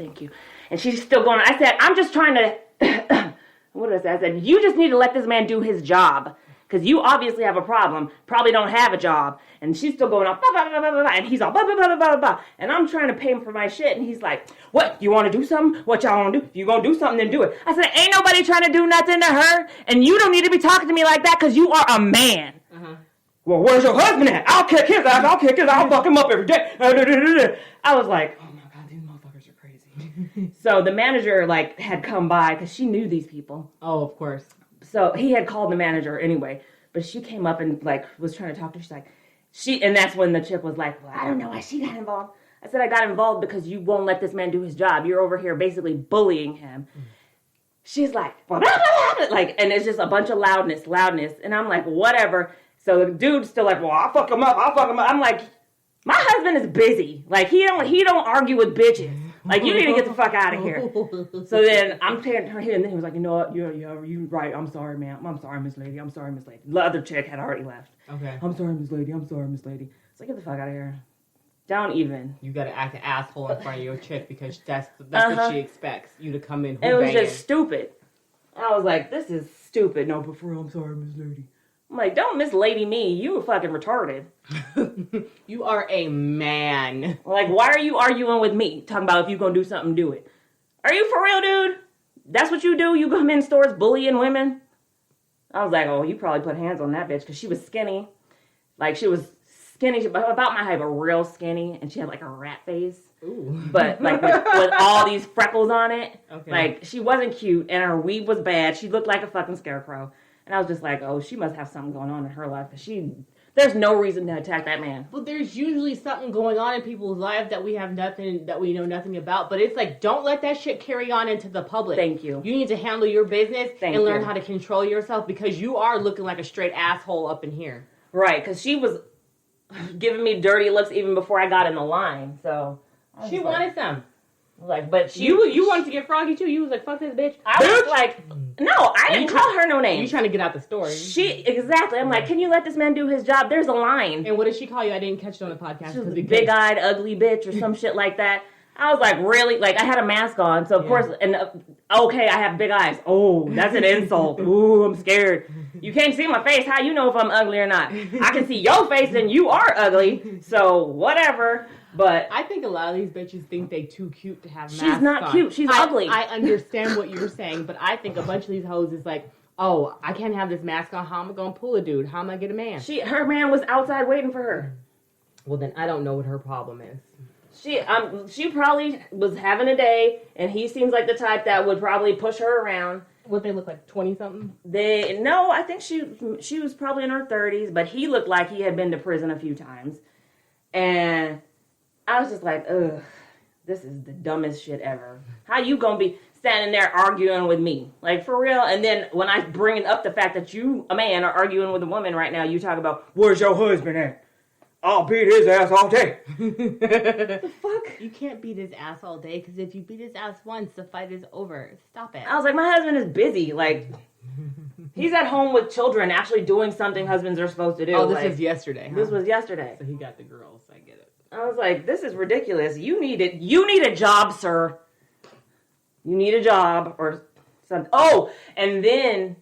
thank you. And she's still going, I said, I'm just trying to, what did I say? I said, you just need to let this man do his job. Because you obviously have a problem, probably don't have a job. And she's still going off, blah, blah, blah, blah, blah, and he's all, blah, blah, blah, blah, blah, blah. And I'm trying to pay him for my shit. And he's like, what, you want to do something? What y'all want to do? If you going to do something, then do it. I said, ain't nobody trying to do nothing to her. And you don't need to be talking to me like that because you are a man. Uh-huh. Well, where's your husband at? I'll kick his ass. I'll fuck him up every day. I was like, oh my God, these motherfuckers are crazy. So the manager, like, had come by because she knew these people. Oh, of course. So he had called the manager anyway, but she came up and like was trying to talk to her. She's like, and that's when the chick was like, well, I don't know why she got involved. I said, I got involved because you won't let this man do his job. You're over here basically bullying him. She's like, blah, blah, blah, blah, like, and it's just a bunch of loudness. And I'm like, whatever. So the dude's still like, well, I'll fuck him up. I'm like, my husband is busy. Like, he don't argue with bitches. Like, you need to get the fuck out of here. So then I'm tearing her head, and then he was like, you know what? You're right. I'm sorry, ma'am. I'm sorry, Miss Lady. The other chick had already left. Okay. I'm sorry, Miss Lady. So get the fuck out of here. Don't even. You gotta act an asshole in front of your chick because that's what she expects you to come in. It was just stupid. I was like, this is stupid. No, but for real, I'm sorry, Miss Lady. I'm like, don't Miss Lady me. You fucking retarded. You are a man. Like, why are you arguing with me? Talking about if you gonna do something, do it. Are you for real, dude? That's what you do? You come in stores bullying women? I was like, oh, you probably put hands on that bitch because she was skinny. Like, she was skinny, about my height, but real skinny. And she had, like, a rat face. Ooh. But, like, with all these freckles on it. Okay. Like, she wasn't cute, and her weave was bad. She looked like a fucking scarecrow. And I was just like, oh, she must have something going on in her life. There's no reason to attack that man. Well, there's usually something going on in people's lives that we know nothing about. But it's like, don't let that shit carry on into the public. Thank you. You need to handle your business and learn how to control yourself because you are looking like a straight asshole up in here. Right, because she was giving me dirty looks even before I got in the line. So she wanted some. Like, but you wanted to get froggy too. You was like, fuck this bitch. I was like, no, I didn't call her no name. You trying to get out the story. Exactly. I'm like, can you let this man do his job? There's a line. And what did she call you? I didn't catch it on the podcast. She was a big-eyed, ugly bitch or some shit like that. I was like, really? Like, I had a mask on, so of course, and okay, I have big eyes. Oh, that's an insult. Ooh, I'm scared. You can't see my face. How you know if I'm ugly or not? I can see your face and you are ugly, so whatever. But I think a lot of these bitches think they too cute to have masks on. She's not cute. She's ugly. I understand what you're saying, but I think a bunch of these hoes is like, oh, I can't have this mask on. How am I going to pull a dude? How am I going to get a man? Her man was outside waiting for her. Well, then I don't know what her problem is. She probably was having a day, and he seems like the type that would probably push her around. What, they look like 20-something? No, I think she was probably in her 30s, but he looked like he had been to prison a few times. And I was just like, ugh, this is the dumbest shit ever. How you gonna be standing there arguing with me? Like, for real? And then when I bring up the fact that you, a man, are arguing with a woman right now, you talk about, where's your husband at? I'll beat his ass all day. The fuck? You can't beat his ass all day, because if you beat his ass once, the fight is over. Stop it. I was like, my husband is busy. Like, he's at home with children, actually doing something husbands are supposed to do. Oh, this was yesterday, huh? This was yesterday. So he got the girls. I get it. I was like, this is ridiculous. You need a job, sir. You need a job or something. Oh, and then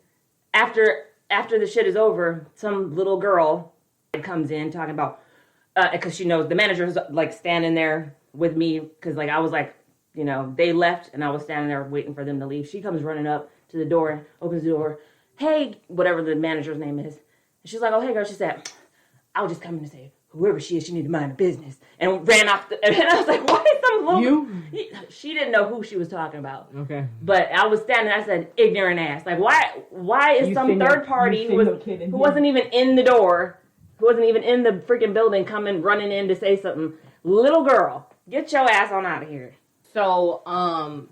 after the shit is over, some little girl comes in talking about, because she knows the manager is like standing there with me, because like I was like, you know, they left and I was standing there waiting for them to leave. She comes running up to the door, opens the door. Hey, whatever the manager's name is. And she's like, oh, hey, girl. She said, I was just coming to say, whoever she is, she need to mind her business. And ran off. And I was like, why is some little... She didn't know who she was talking about. Okay. But I was standing, I said, ignorant ass. Like, why is some third party who wasn't even in the door, who wasn't even in the freaking building, coming running in to say something? Little girl, get your ass on out of here. So,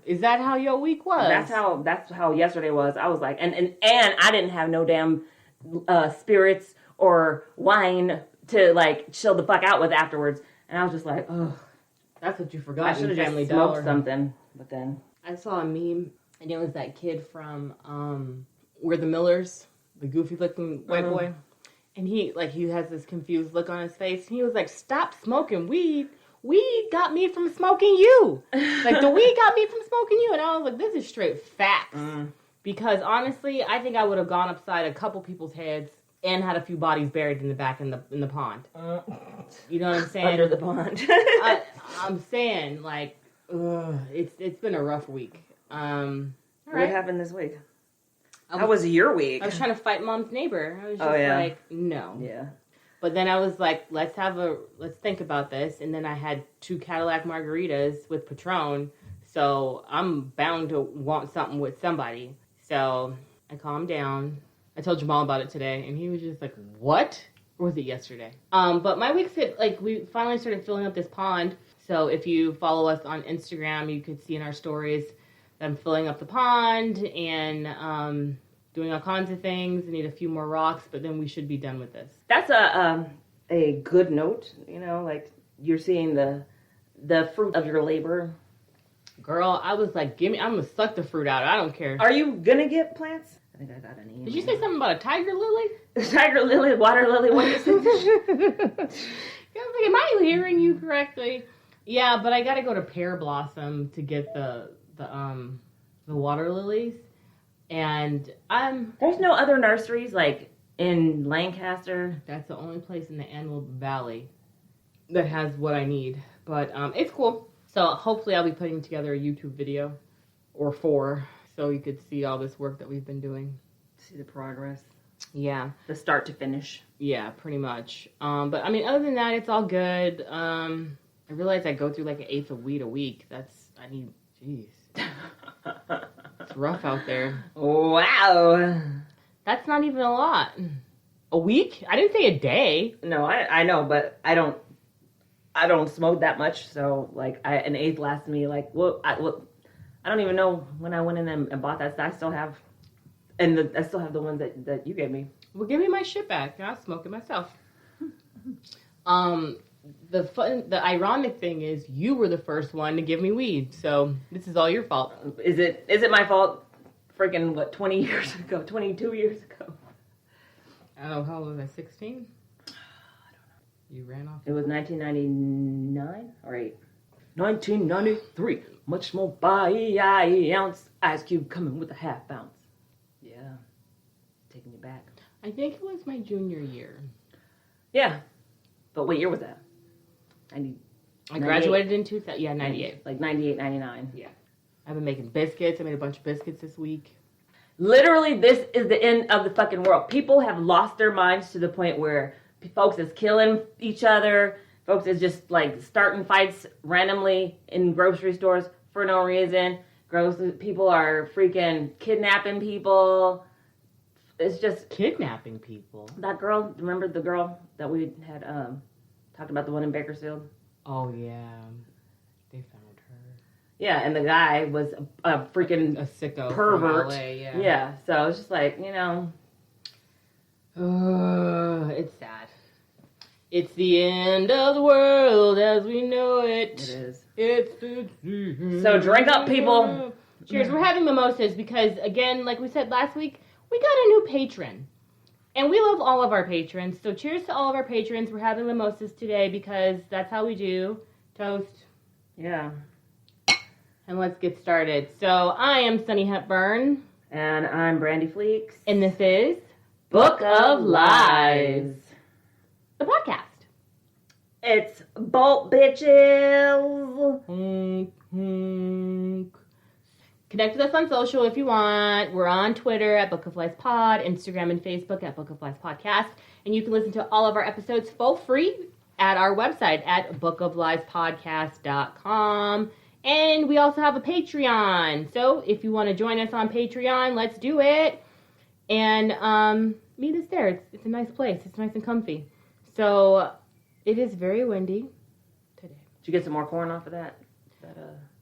is that how your week was? That's how yesterday was. I was like, and I didn't have no damn spirits or wine to like chill the fuck out with afterwards. And I was just like, ugh. That's what you forgot. I should have just smoked something. But then I saw a meme, and it was that kid from We're the Millers, the goofy looking white boy. And he has this confused look on his face. He was like, stop smoking weed. weed got me from smoking you. Like, the weed got me from smoking you. And I was like, this is straight facts. Because, honestly, I think I would have gone upside a couple people's heads and had a few bodies buried in the back in the pond. You know what I'm saying? Under the pond. I'm saying, like, it's been a rough week. What happened this week? How was your week? I was trying to fight mom's neighbor. I was just like, no. Yeah. But then I was like, let's think about this. And then I had 2 Cadillac margaritas with Patron. So I'm bound to want something with somebody. So I calmed down. I told Jamal about it today. And he was just like, what? Or was it yesterday? But my week's we finally started filling up this pond. So if you follow us on Instagram, you could see in our stories that I'm filling up the pond and doing all kinds of things. I need a few more rocks, but then we should be done with this. That's a good note. You know, like you're seeing the fruit of your labor. Girl, I was like, I'm gonna suck the fruit out. I don't care. Are you gonna get plants? I think I got an email. Did you say something about a tiger lily? Tiger lily, water lily. What is it? I was like, am I hearing you correctly? Yeah, but I gotta go to Pear Blossom to get the water lilies, and there's no other nurseries like in Lancaster. That's the only place in the Antelope Valley that has what I need. But it's cool. So hopefully I'll be putting together a YouTube video or 4, so you could see all this work that we've been doing. See the progress. Yeah. The start to finish. Yeah, pretty much. But I mean, other than that, it's all good. I realize I go through like 1/8 of weed a week. Jeez. It's rough out there. Wow. That's not even a lot. A week? I didn't say a day. No, I know, but I don't smoke that much, so like an 1/8 lasts me like I don't even know when I went in and bought that. I still have, I still have the ones that you gave me. Well, give me my shit back. I'll smoke it myself. The ironic thing is you were the first one to give me weed, so this is all your fault. Is it my fault? Freaking 20 years ago, 22 years ago. I don't know, how old was I? 16? I don't know. You ran off. It was 1999 or 8. 1993. Much more by ounce. Ice Cube coming with a half ounce. Yeah, taking you back. I think it was my junior year. Yeah, but what year was that? I graduated in 2000. Yeah, 98. Like 98, 99. Yeah. I've been making biscuits. I made a bunch of biscuits this week. Literally, this is the end of the fucking world. People have lost their minds to the point where folks is killing each other. Folks is just like starting fights randomly in grocery stores for no reason. People are freaking kidnapping people. It's just kidnapping people. That girl, remember the girl that we had talked about, the one in Bakersfield? Oh yeah, they found her. Yeah, and the guy was a freaking sicko pervert. From LA, yeah. So it's just like, you know, it's sad. It's the end of the world as we know it. It is. It's the so drink up, people. Cheers. We're having mimosas because, again, like we said last week, we got a new patron. And we love all of our patrons. So cheers to all of our patrons. We're having mimosas today because that's how we do. Toast. Yeah. And let's get started. So I am Sunny Hepburn. And I'm Brandy Fleeks. And this is Book of Lies. The podcast. It's Bolt Bitches. Connect with us on social if you want. We're on Twitter at Book of Lies Pod, Instagram and Facebook at Book of Lies Podcast. And you can listen to all of our episodes for free at our website at bookofliespodcast.com. And we also have a Patreon. So if you want to join us on Patreon, let's do it. And meet us there. It's a nice place. It's nice and comfy. So it is very windy today. Did you get some more corn off of that?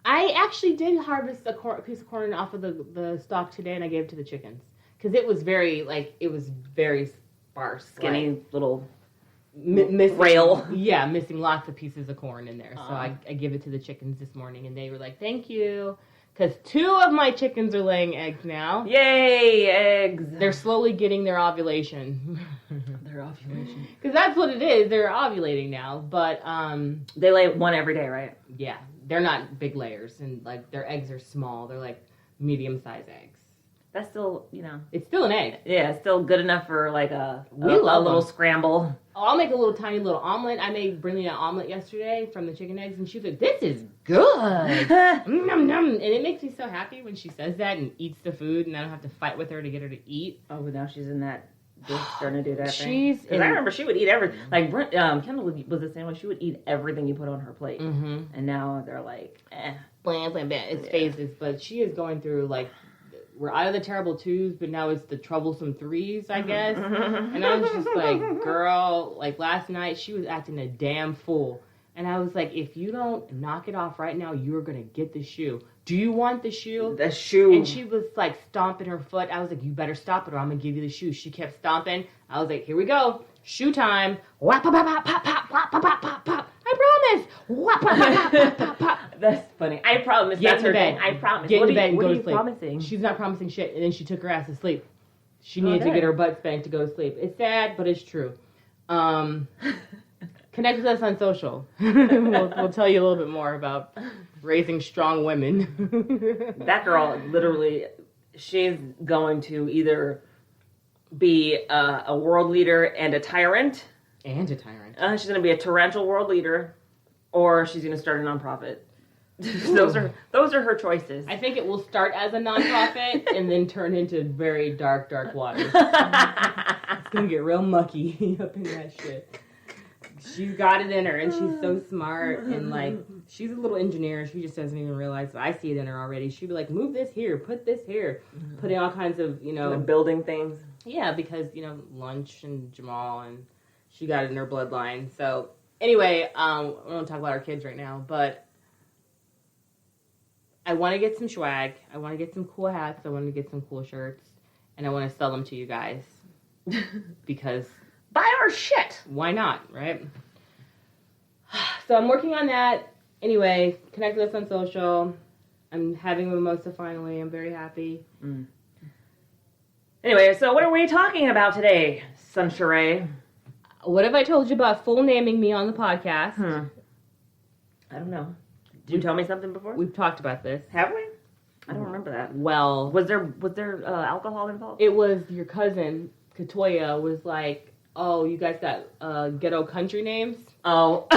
I actually did harvest a piece of corn off of the stalk today, and I gave it to the chickens. Because it was very sparse. Skinny little rail. Yeah, missing lots of pieces of corn in there. So I give it to the chickens this morning, and they were like, thank you. Because 2 of my chickens are laying eggs now. Yay, eggs. They're slowly getting their ovulation. Their ovulation. Because that's what it is. They're ovulating now, but they lay one every day, right? Yeah, they're not big layers, and like their eggs are small. They're like medium-sized eggs. That's still, it's still an egg. Yeah, it's still good enough for like a love little them. scramble. Oh, I'll make a tiny little omelet. I made Brinley an omelet yesterday from the chicken eggs, and she was like, "This is good." Nom, nom. And it makes me so happy when she says that and eats the food, and I don't have to fight with her to get her to eat. Oh, but now she's in that. Starting to do that thing. Because I remember she would eat everything. Like Kendall was the same way. She would eat everything you put on her plate. Mm-hmm. And now they're like, bland, bland, bland. It's phases, but she is going through like. We're out of the terrible twos, but now it's the troublesome threes, I guess. And I was just like, girl, like last night she was acting a damn fool. And I was like, if you don't knock it off right now, you're going to get the shoe. Do you want the shoe? The shoe. And she was like stomping her foot. I was like, you better stop it or I'm going to give you the shoe. She kept stomping. I was like, here we go. Shoe time. Whap, pop, pop, pop, pop, pop, pop, pop, pop. I promise. Whap, pop, pop, pop, pop, pop. That's funny. I promise. Get That's in her bed. thing. I promise. Get in bed and what go are to you sleep. promising? She's not promising shit. And then she took her ass to sleep. She needed to get her butt spanked to go to sleep. It's sad, but it's true. Connect with us on social. we'll tell you a little bit more about raising strong women. That girl, literally, she's going to either be a world leader and a tyrant. And a tyrant. She's going to be a torrential world leader, or she's going to start a nonprofit. those are her choices. I think it will start as a nonprofit and then turn into very dark, dark waters. It's going to get real mucky up in that shit. She's got it in her, and she's so smart, and like she's a little engineer. She just doesn't even realize. I see it in her already. She'd be like, "Move this here, put this here," putting all kinds of building things. Yeah, because Lunch and Jamal, and she got it in her bloodline. So anyway, we don't talk about our kids right now, but I want to get some swag. I want to get some cool hats. I want to get some cool shirts, and I want to sell them to you guys because. Buy our shit. Why not, right? So I'm working on that. Anyway, connect with us on social. I'm having a mimosa finally. I'm very happy. Anyway, so what are we talking about today, Sunshine? What have I told you about full naming me on the podcast? I don't know. Did you tell me something before? We've talked about this. Have we? I don't remember that. Well, was there alcohol involved? It was your cousin Katoya was like, "Oh, you guys got ghetto country names?" Oh.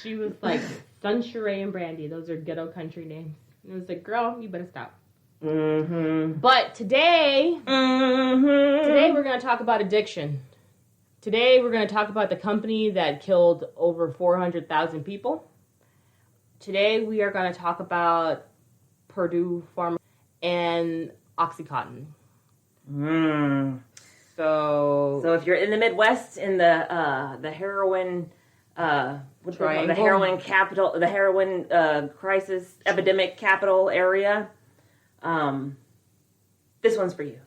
She was like, Sunni and Brandi. Those are ghetto country names. And I was like, girl, you better stop. But today we're going to talk about addiction. Today we're going to talk about the company that killed over 400,000 people. Today we are going to talk about Purdue Pharma and Oxycontin. So if you're in the Midwest, in the heroin, the heroin capital, the heroin crisis epidemic capital area, this one's for you.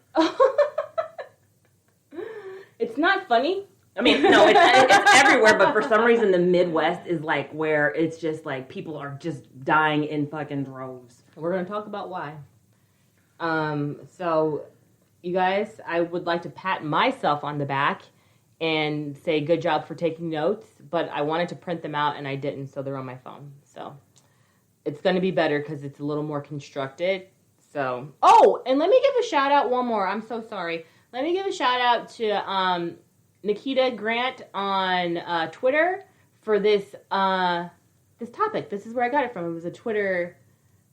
It's not funny. I mean, no, it's everywhere, but for some reason the Midwest is like where it's just like people are just dying in fucking droves. We're going to talk about why. So, you guys, I would like to pat myself on the back and say good job for taking notes, but I wanted to print them out and I didn't, so they're on my phone. So, it's going to be better because it's a little more constructed. So, oh, and let me give a shout out one more. I'm so sorry. Let me give a shout out to Nikita Grant on Twitter for this topic. This is where I got it from. It was a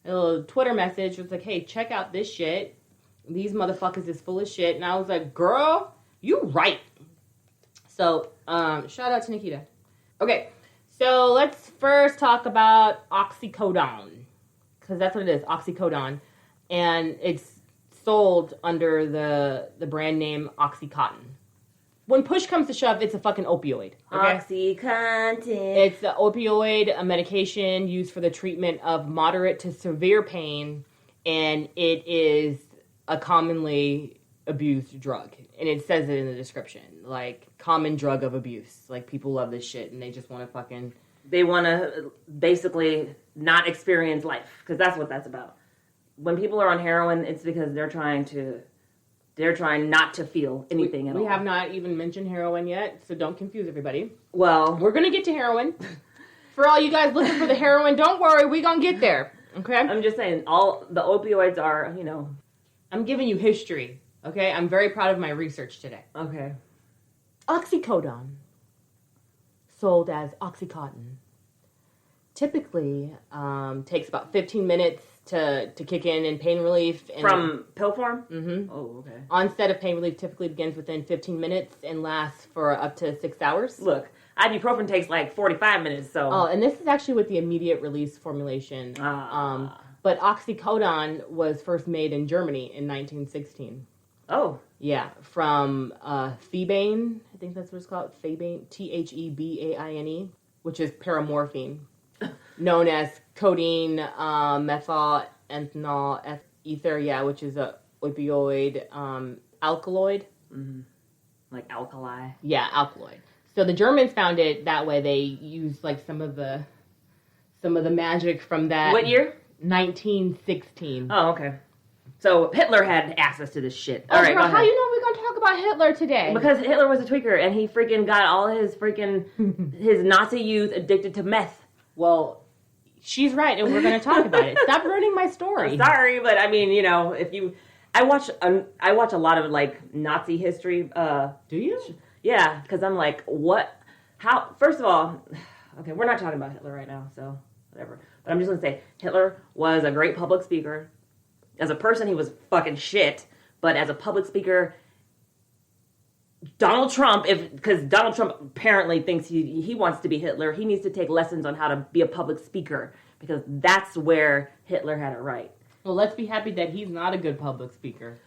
little Twitter message. It was like, hey, check out this shit. These motherfuckers is full of shit. And I was like, girl, you right. So, shout out to Nikita. Okay, so let's first talk about oxycodone. Because that's what it is, oxycodone. And it's sold under the brand name Oxycontin. When push comes to shove, it's a fucking opioid. Okay? Oxycontin. It's an opioid, a medication used for the treatment of moderate to severe pain, and it is a commonly abused drug. And it says it in the description, like, common drug of abuse. Like, people love this shit, and they just want to fucking... They want to basically not experience life, because that's what that's about. When people are on heroin, it's because they're trying to They're trying not to feel anything at all. We have not even mentioned heroin yet, so don't confuse everybody. Well, we're going to get to heroin. For all you guys looking for the heroin, don't worry, we're going to get there. Okay? I'm just saying, all the opioids are, I'm giving you history. Okay? I'm very proud of my research today. Okay. Oxycodone, sold as Oxycontin, typically takes about 15 minutes to kick in pain relief. And from pill form? Mm-hmm. Oh, okay. Onset of pain relief typically begins within 15 minutes and lasts for up to 6 hours. Look, ibuprofen takes like 45 minutes, so... Oh, and this is actually with the immediate release formulation. But oxycodone was first made in Germany in 1916. Oh. Yeah, from Thebaine, I think that's what it's called, Thebaine, Thebaine, which is paramorphine, known as codeine, methyl ether, which is a opioid alkaloid. Mm-hmm. Like alkali. Yeah, alkaloid. So the Germans found it that way. They used like some of the magic from that. What year? 1916. Oh, okay. So Hitler had access to this shit. All right, girl, how you know we're going to talk about Hitler today? Because Hitler was a tweaker, and he freaking got all his his Nazi youth addicted to meth. Well, she's right, and we're going to talk about it. Stop ruining my story. I'm sorry, but I mean, I watch a lot of like Nazi history. Do you? Yeah, because I'm like, what? How? First of all, okay, we're not talking about Hitler right now, so whatever. But I'm just gonna say Hitler was a great public speaker. As a person, he was fucking shit. But as a public speaker, Donald Trump, because Donald Trump apparently thinks he wants to be Hitler, he needs to take lessons on how to be a public speaker, because that's where Hitler had it right. Well, let's be happy that he's not a good public speaker.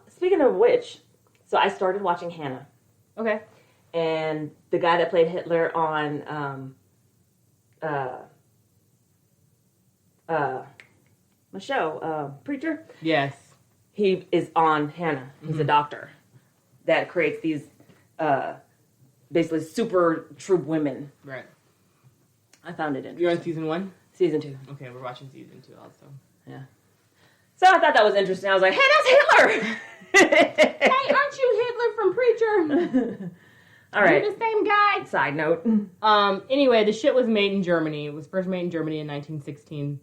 Speaking of which, so I started watching Hannah. Okay. And the guy that played Hitler on my show, Preacher. Yes. He is on Hannah. He's a doctor that creates these basically super troop women. Right. I found it interesting. You're on season 1? Season 2. Okay, we're watching season 2 also. Yeah. So I thought that was interesting. I was like, hey, that's Hitler! Hey, aren't you Hitler from Preacher? All right. You're the same guy. Side note. Anyway, the shit was made in Germany. It was first made in Germany in 1916.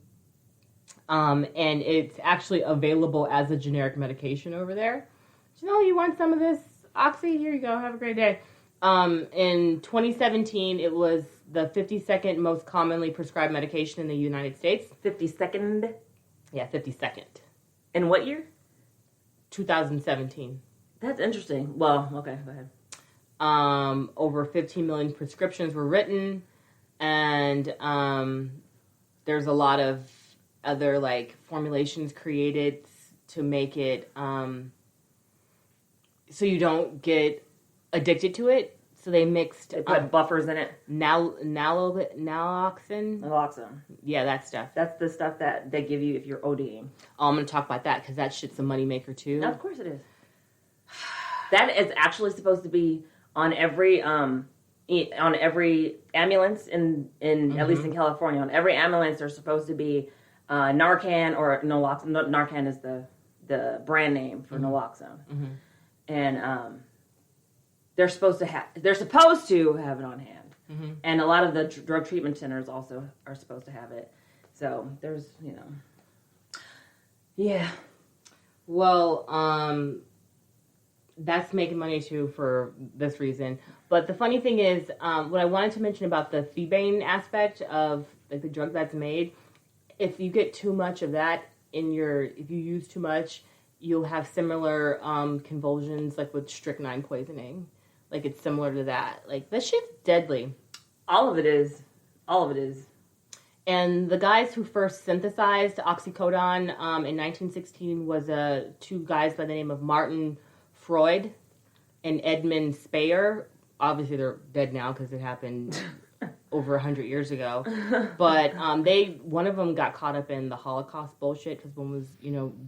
And it's actually available as a generic medication over there. You want some of this Oxy? Here you go. Have a great day. In 2017, it was the 52nd most commonly prescribed medication in the United States. 52nd? Yeah, 52nd. In what year? 2017. That's interesting. Well, okay, go ahead. Over 15 million prescriptions were written, and there's a lot of other like formulations created to make it so you don't get addicted to it. So they mixed. They put buffers in it. Naloxone. Naloxone. Yeah, that stuff. That's the stuff that they give you if you're ODing. Oh, I'm going to talk about that because that shit's a moneymaker too. No, of course it is. That is actually supposed to be on every ambulance in at least in California. On every ambulance, there's supposed to be Narcan or Naloxone. Narcan is the brand name for Naloxone, and they're supposed to have it on hand, and a lot of the drug treatment centers also are supposed to have it. So there's yeah. Well, that's making money too for this reason. But the funny thing is, what I wanted to mention about the Thebaine aspect of like the drug that's made, if you get too much of that if you use too much, you'll have similar convulsions like with strychnine poisoning. Like it's similar to that. Like that shit's deadly. All of it is. And the guys who first synthesized oxycodone in 1916 was two guys by the name of Martin Freud and Edmund Speyer. Obviously, they're dead now because it happened over 100 years ago. But one of them got caught up in the Holocaust bullshit because one was,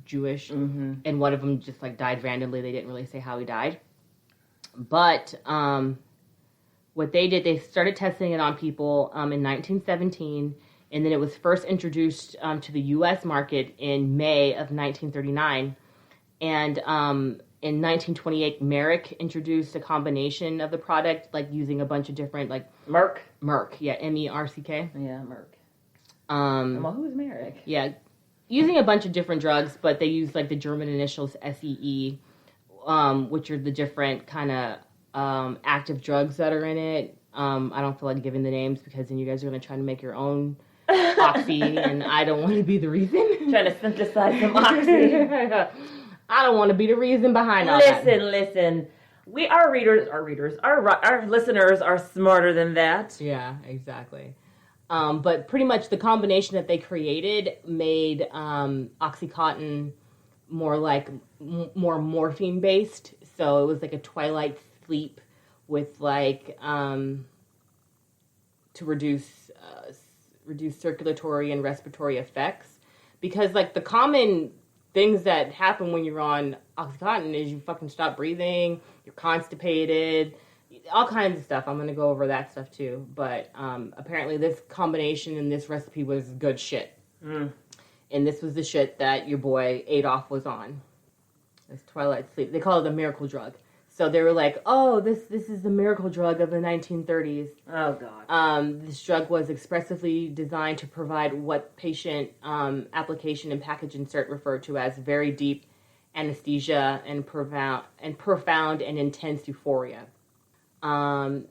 Jewish, and one of them just like died randomly. They didn't really say how he died. But what they did, they started testing it on people in 1917, and then it was first introduced to the U.S. market in May of 1939. And In 1928, Merck introduced a combination of the product, like using a bunch of different, like... Merck? Merck, yeah, Merck. Yeah, Merck. Well, who's Merck? Yeah, using a bunch of different drugs, but they use, like, the German initials SEE, which are the different kind of active drugs that are in it. I don't feel like giving the names because then you guys are going to try to make your own oxy, and I don't want to be the reason. Trying to synthesize some oxy. I don't want to be the reason behind all that. Listen. Our listeners are smarter than that. Yeah, exactly. But pretty much the combination that they created made Oxycontin more morphine based. So it was like a twilight sleep with like to reduce circulatory and respiratory effects, because like the common things that happen when you're on Oxycontin is you fucking stop breathing, you're constipated, all kinds of stuff. I'm going to go over that stuff too. But apparently this combination in this recipe was good shit. And this was the shit that your boy Adolf was on. This twilight sleep. They call it the miracle drug. So they were like, oh, this is the miracle drug of the 1930s. Oh, God. This drug was expressively designed to provide what patient application and package insert referred to as very deep anesthesia and profound and intense euphoria.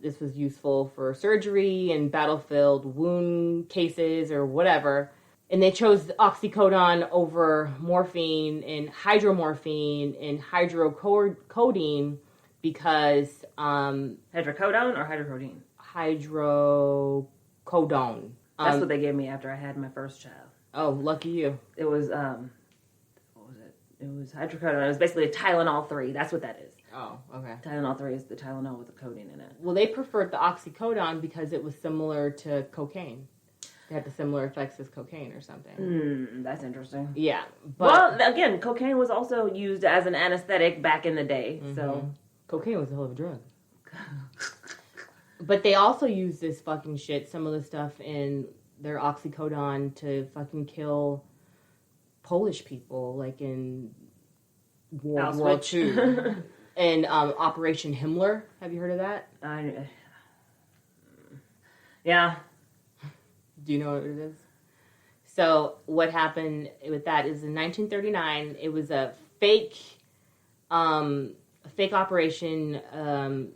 This was useful for surgery and battlefield wound cases or whatever. And they chose oxycodone over morphine and hydromorphine and hydrocodone because... hydrocodone or hydrocodone? Hydrocodone. That's what they gave me after I had my first child. Oh, lucky you. It was, what was it? It was hydrocodone. It was basically a Tylenol 3. That's what that is. Oh, okay. Tylenol 3 is the Tylenol with the codeine in it. Well, they preferred the oxycodone because it was similar to cocaine. It had the similar effects as cocaine or something. That's interesting. Yeah. But, well, again, cocaine was also used as an anesthetic back in the day, so... Cocaine was a hell of a drug. But they also used this fucking shit, some of the stuff in their oxycodone to fucking kill Polish people, like in World War II. And Operation Himmler. Have you heard of that? Yeah. Do you know what it is? So what happened with that is in 1939, it was a fake operation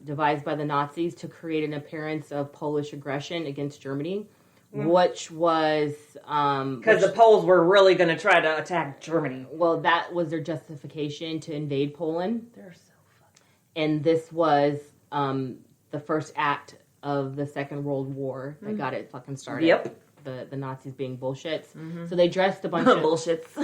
devised by the Nazis to create an appearance of Polish aggression against Germany, which was... Because the Poles were really going to try to attack Germany. Well, that was their justification to invade Poland. They're so fucking... And this was the first act of the Second World War that got it fucking started. Yep. The Nazis being bullshits. So they dressed a bunch of... bullshits.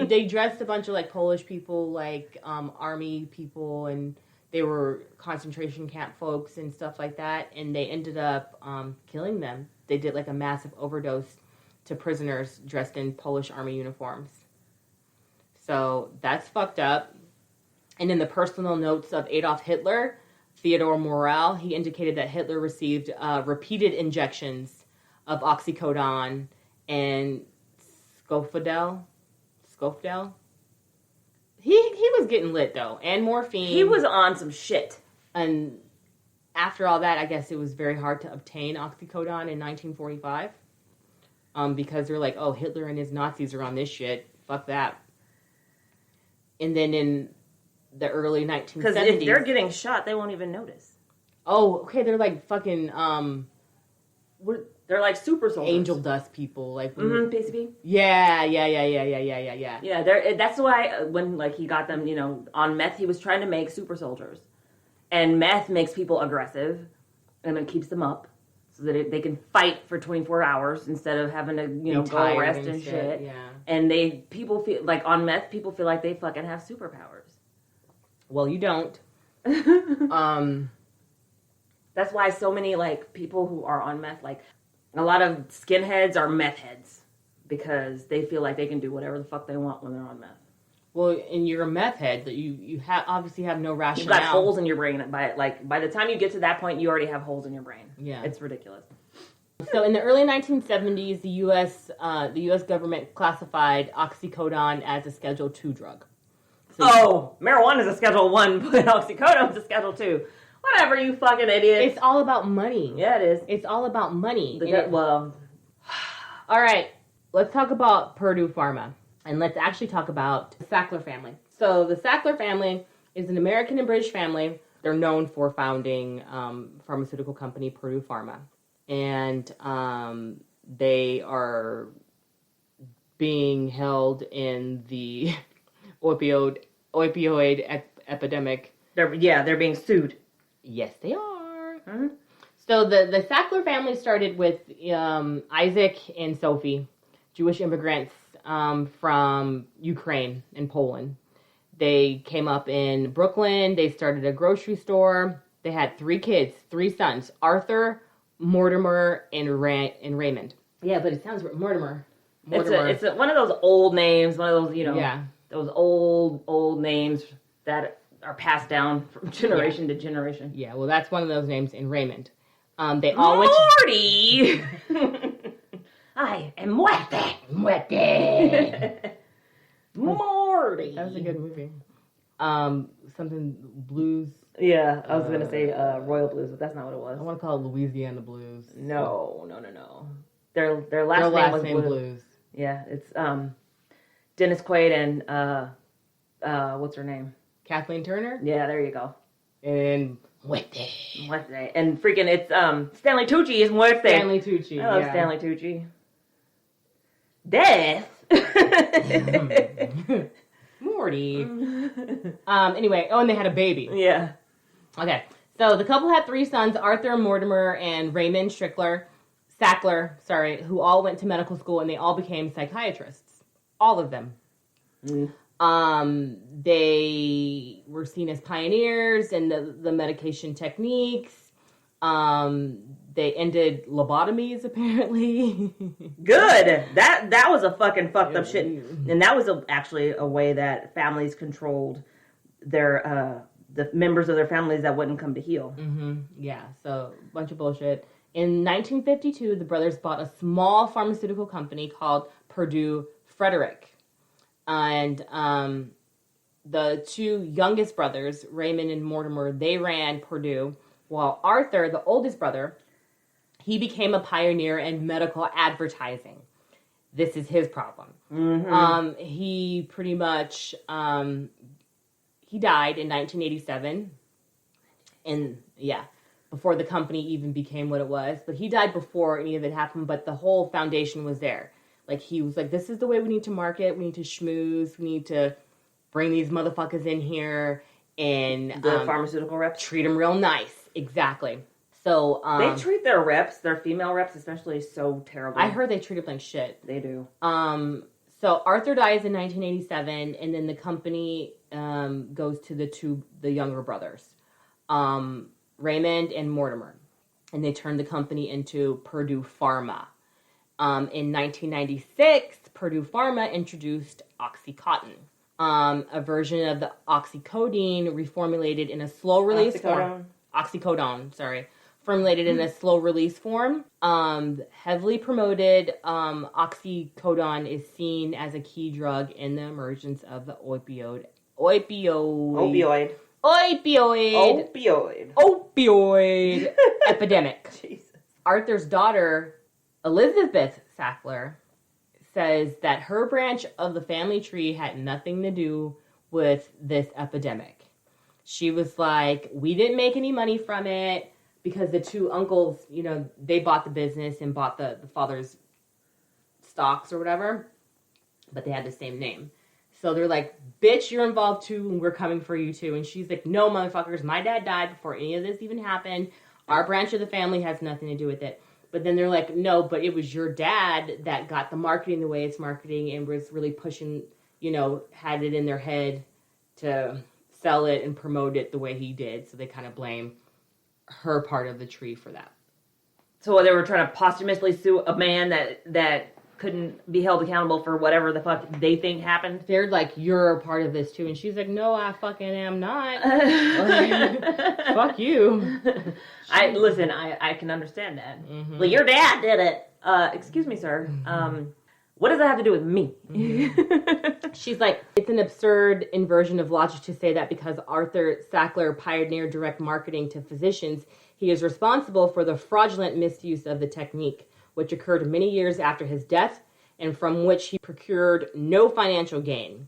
they dressed a bunch of, like, Polish people, like, army people, and they were concentration camp folks and stuff like that, and they ended up killing them. They did, like, a massive overdose to prisoners dressed in Polish army uniforms. So that's fucked up. And in the personal notes of Adolf Hitler, Theodore Morell, he indicated that Hitler received repeated injections of oxycodone and Scofidel. He was getting lit, though, and morphine. He was on some shit. And after all that, I guess it was very hard to obtain oxycodone in 1945. Because they're like, oh, Hitler and his Nazis are on this shit. Fuck that. And then in the early 1970s... Because if they're getting shot, they won't even notice. Oh, okay, they're like fucking... They're like super soldiers. Angel dust people, like PCP. Yeah. Yeah, that's why when like he got them, on meth, he was trying to make super soldiers, and meth makes people aggressive, and it keeps them up so that they can fight for 24 hours instead of having to go rest and shit. Yeah. And people feel like on meth, people feel like they fucking have superpowers. Well, you don't. That's why so many like people who are on meth, like. A lot of skinheads are meth heads because they feel like they can do whatever the fuck they want when they're on meth. Well, and you're a meth head that you obviously have no rationale. You've got holes in your brain. By the time you get to that point, you already have holes in your brain. Yeah, it's ridiculous. So in the early 1970s, the U.S. Government classified oxycodone as a Schedule II drug. Marijuana is a Schedule 1, but oxycodone is a Schedule 2. Whatever, you fucking idiots. It's all about money. Yeah, it is. It's all about money. Well... All right, let's talk about Purdue Pharma. And let's actually talk about the Sackler family. So the Sackler family is an American and British family. They're known for founding pharmaceutical company Purdue Pharma. And they are being held in the opioid epidemic. They're being sued. Yes, they are. Mm-hmm. So the Sackler family started with Isaac and Sophie, Jewish immigrants from Ukraine and Poland. They came up in Brooklyn. They started a grocery store. They had 3 kids, 3 sons, Arthur, Mortimer, and Raymond. Yeah, but it sounds Mortimer. It's one of those old names, one of those, those old names that are passed down from generation to generation. Yeah, well, that's one of those names in Raymond. They all Morty! I am Muerte. Morty. That was a good movie. Something blues. Yeah, I was gonna say Royal Blues, but that's not what it was. I want to call it Louisiana Blues. No. Their last name was Blues. Yeah, it's Dennis Quaid and what's her name? Kathleen Turner. Yeah, there you go. And Muerte. And freaking it's Stanley Tucci is Muerte. Stanley Tucci. I love Stanley Tucci. Death. Morty. Anyway, and they had a baby. Yeah. Okay. So the couple had 3 sons, Arthur, Mortimer, and Raymond Sackler, who all went to medical school, and they all became psychiatrists. All of them. They were seen as pioneers in the medication techniques. They ended lobotomies, apparently. Good. That was a fucking fucked up shit. And that was actually a way that families controlled their the members of their families that wouldn't come to heal. Mm-hmm. Yeah, so a bunch of bullshit. In 1952, the brothers bought a small pharmaceutical company called Purdue Frederick. And the 2 youngest brothers, Raymond and Mortimer, they ran Purdue, while Arthur, the oldest brother, he became a pioneer in medical advertising. This is his problem. Mm-hmm. He pretty much, he died in 1987. And yeah, before the company even became what it was. But he died before any of it happened, but the whole foundation was there. Like, he was like, this is the way we need to market. We need to schmooze. We need to bring these motherfuckers in here and... The pharmaceutical reps? Treat them real nice. Exactly. So, they treat their reps, their female reps especially, so terribly. I heard they treat them like shit. They do. So Arthur dies in 1987, and then the company goes to the younger brothers, Raymond and Mortimer, and they turn the company into Purdue Pharma. In 1996, Purdue Pharma introduced OxyContin, a version of the oxycodone reformulated in a slow-release form. Oxycodone, formulated in a slow-release form. Heavily promoted, oxycodone is seen as a key drug in the emergence of the opioid epidemic. Jesus. Arthur's daughter, Elizabeth Sackler, says that her branch of the family tree had nothing to do with this epidemic. She was like, we didn't make any money from it because the 2 uncles, they bought the business and bought the father's stocks or whatever, but they had the same name. So they're like, bitch, you're involved too, and we're coming for you too. And she's like, no, motherfuckers, my dad died before any of this even happened. Our branch of the family has nothing to do with it. But then they're like, no, but it was your dad that got the marketing the way it's marketing and was really pushing, had it in their head to sell it and promote it the way he did. So they kind of blame her part of the tree for that. So they were trying to posthumously sue a man that couldn't be held accountable for whatever the fuck they think happened. They're like, you're a part of this too. And she's like, no, I fucking am not. Fuck you. I can understand that. Mm-hmm. Well, your dad did it. Excuse me, sir. What does that have to do with me? She's like, it's an absurd inversion of logic to say that because Arthur Sackler pioneered direct marketing to physicians, he is responsible for the fraudulent misuse of the technique, which occurred many years after his death and from which he procured no financial gain.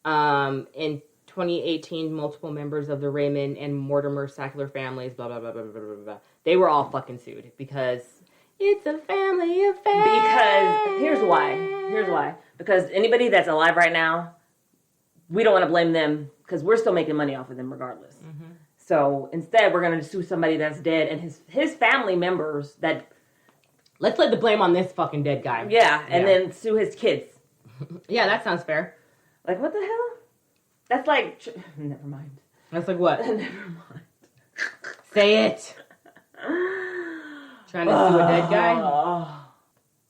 In 2018, multiple members of the Raymond and Mortimer Sackler families, blah, blah, blah, blah, blah, blah, blah, they were all fucking sued because it's a family affair. Because, here's why. Because anybody that's alive right now, we don't want to blame them because we're still making money off of them regardless. Mm-hmm. So instead, we're going to sue somebody that's dead and his family members that... Let's let the blame on this fucking dead guy. Yeah, and then sue his kids. Yeah, that sounds fair. Like, what the hell? That's like... Never mind. That's like what? Never mind. Say it. Trying to sue a dead guy?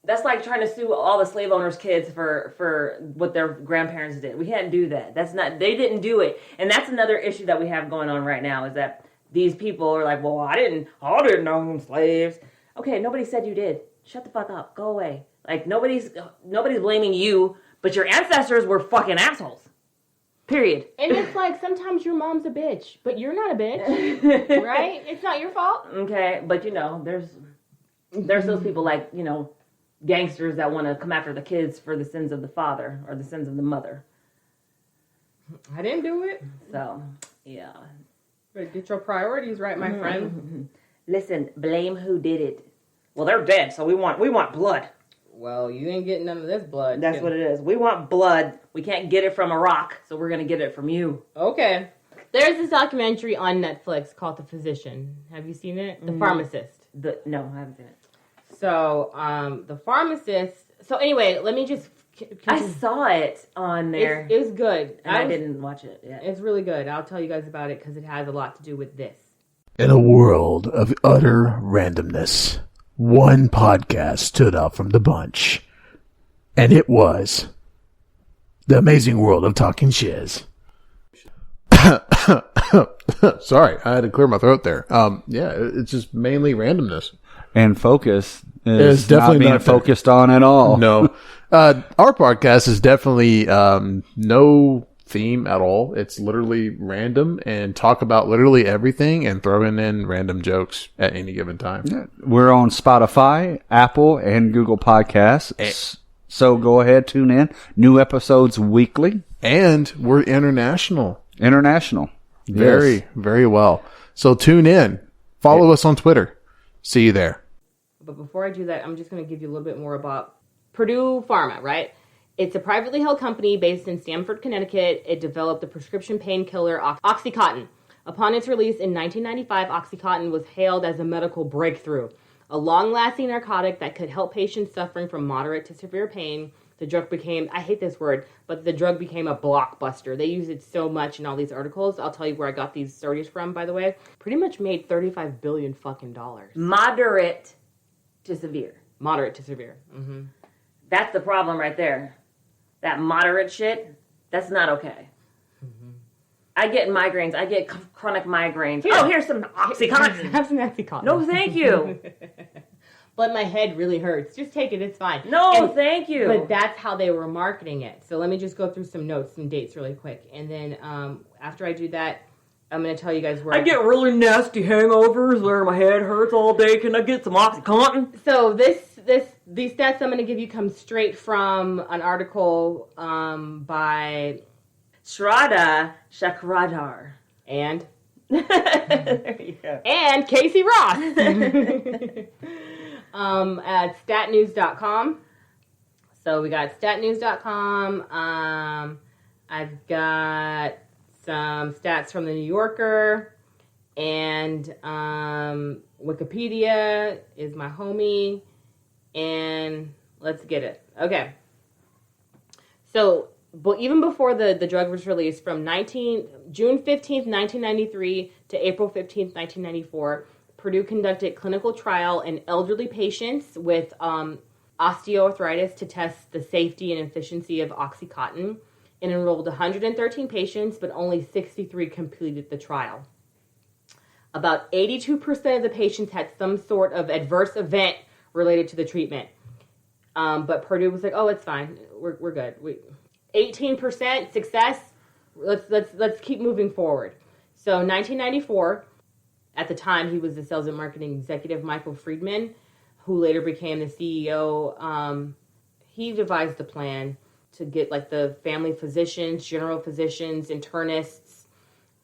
That's like trying to sue all the slave owners' kids for what their grandparents did. We can't do that. They didn't do it. And that's another issue that we have going on right now is that these people are like, well, I didn't own slaves. Okay, nobody said you did. Shut the fuck up. Go away. Like, nobody's blaming you, but your ancestors were fucking assholes. Period. And it's like, sometimes your mom's a bitch, but you're not a bitch, right? It's not your fault. Okay, but there's those people like, gangsters that want to come after the kids for the sins of the father or the sins of the mother. I didn't do it. So, yeah. But get your priorities right, my friend. Listen, blame who did it. Well, they're dead, so we want blood. Well, you ain't getting none of this blood. That's what it is. We want blood. We can't get it from a rock, so we're going to get it from you. Okay. There's this documentary on Netflix called The Physician. Have you seen it? The Pharmacist. No, I haven't seen it. So, The Pharmacist... So, anyway, let me just... I saw it on there. It was good. And I didn't watch it yet. It's really good. I'll tell you guys about it because it has a lot to do with this. In a world of utter randomness, one podcast stood out from the bunch. And it was The Amazing World of Talkin' Shiz. Sorry, I had to clear my throat there. Yeah, it's just mainly randomness. And focus is definitely not being not focused on at all. No. Our podcast is definitely no theme at all. It's literally random and talk about literally everything and throwing in random jokes at any given time. Yeah. We're on Spotify, Apple, and Google Podcasts. So go ahead, tune in. New episodes weekly. And we're international. Yes. Very well. So tune in. Follow us on Twitter. See you there. But before I do that, I'm just going to give you a little bit more about Purdue Pharma, right? It's a privately held company based in Stamford, Connecticut. It developed the prescription painkiller Oxycontin. Upon its release in 1995, Oxycontin was hailed as a medical breakthrough, a long-lasting narcotic that could help patients suffering from moderate to severe pain. The drug became, I hate this word, but the drug became a blockbuster. They use it so much in all these articles. I'll tell you where I got these stories from, by the way. Pretty much made $35 billion fucking dollars. Moderate to severe. Moderate to severe. Mm-hmm. That's the problem right there. That moderate shit, that's not okay. Mm-hmm. I get migraines. I get chronic migraines. Here. Oh, here's some Oxycontin. Have some Oxycontin. No, thank you. But my head really hurts. Just take it. It's fine. No, thank you. But that's how they were marketing it. So let me just go through some notes, some dates really quick. And then after I do that, I'm going to tell you guys where I get really nasty hangovers where my head hurts all day. Can I get some Oxycontin? So these stats I'm going to give you come straight from an article by Shraddha Shakradhar. And? There you go. And Casey Ross. At statnews.com. So we got statnews.com. I've got some stats from the New Yorker, and Wikipedia is my homie, and let's get it. Okay. So, but even before the drug was released, from June 15th, 1993 to April 15th, 1994, Purdue conducted clinical trial in elderly patients with osteoarthritis to test the safety and efficiency of Oxycontin, and enrolled 113 patients, but only 63 completed the trial. About 82% of the patients had some sort of adverse event related to the treatment. But Purdue was like, oh, it's fine. We're good. 18% success. Let's keep moving forward. So 1994, at the time, he was the sales and marketing executive, Michael Friedman, who later became the CEO. He devised a plan to get like the family physicians, general physicians, internists,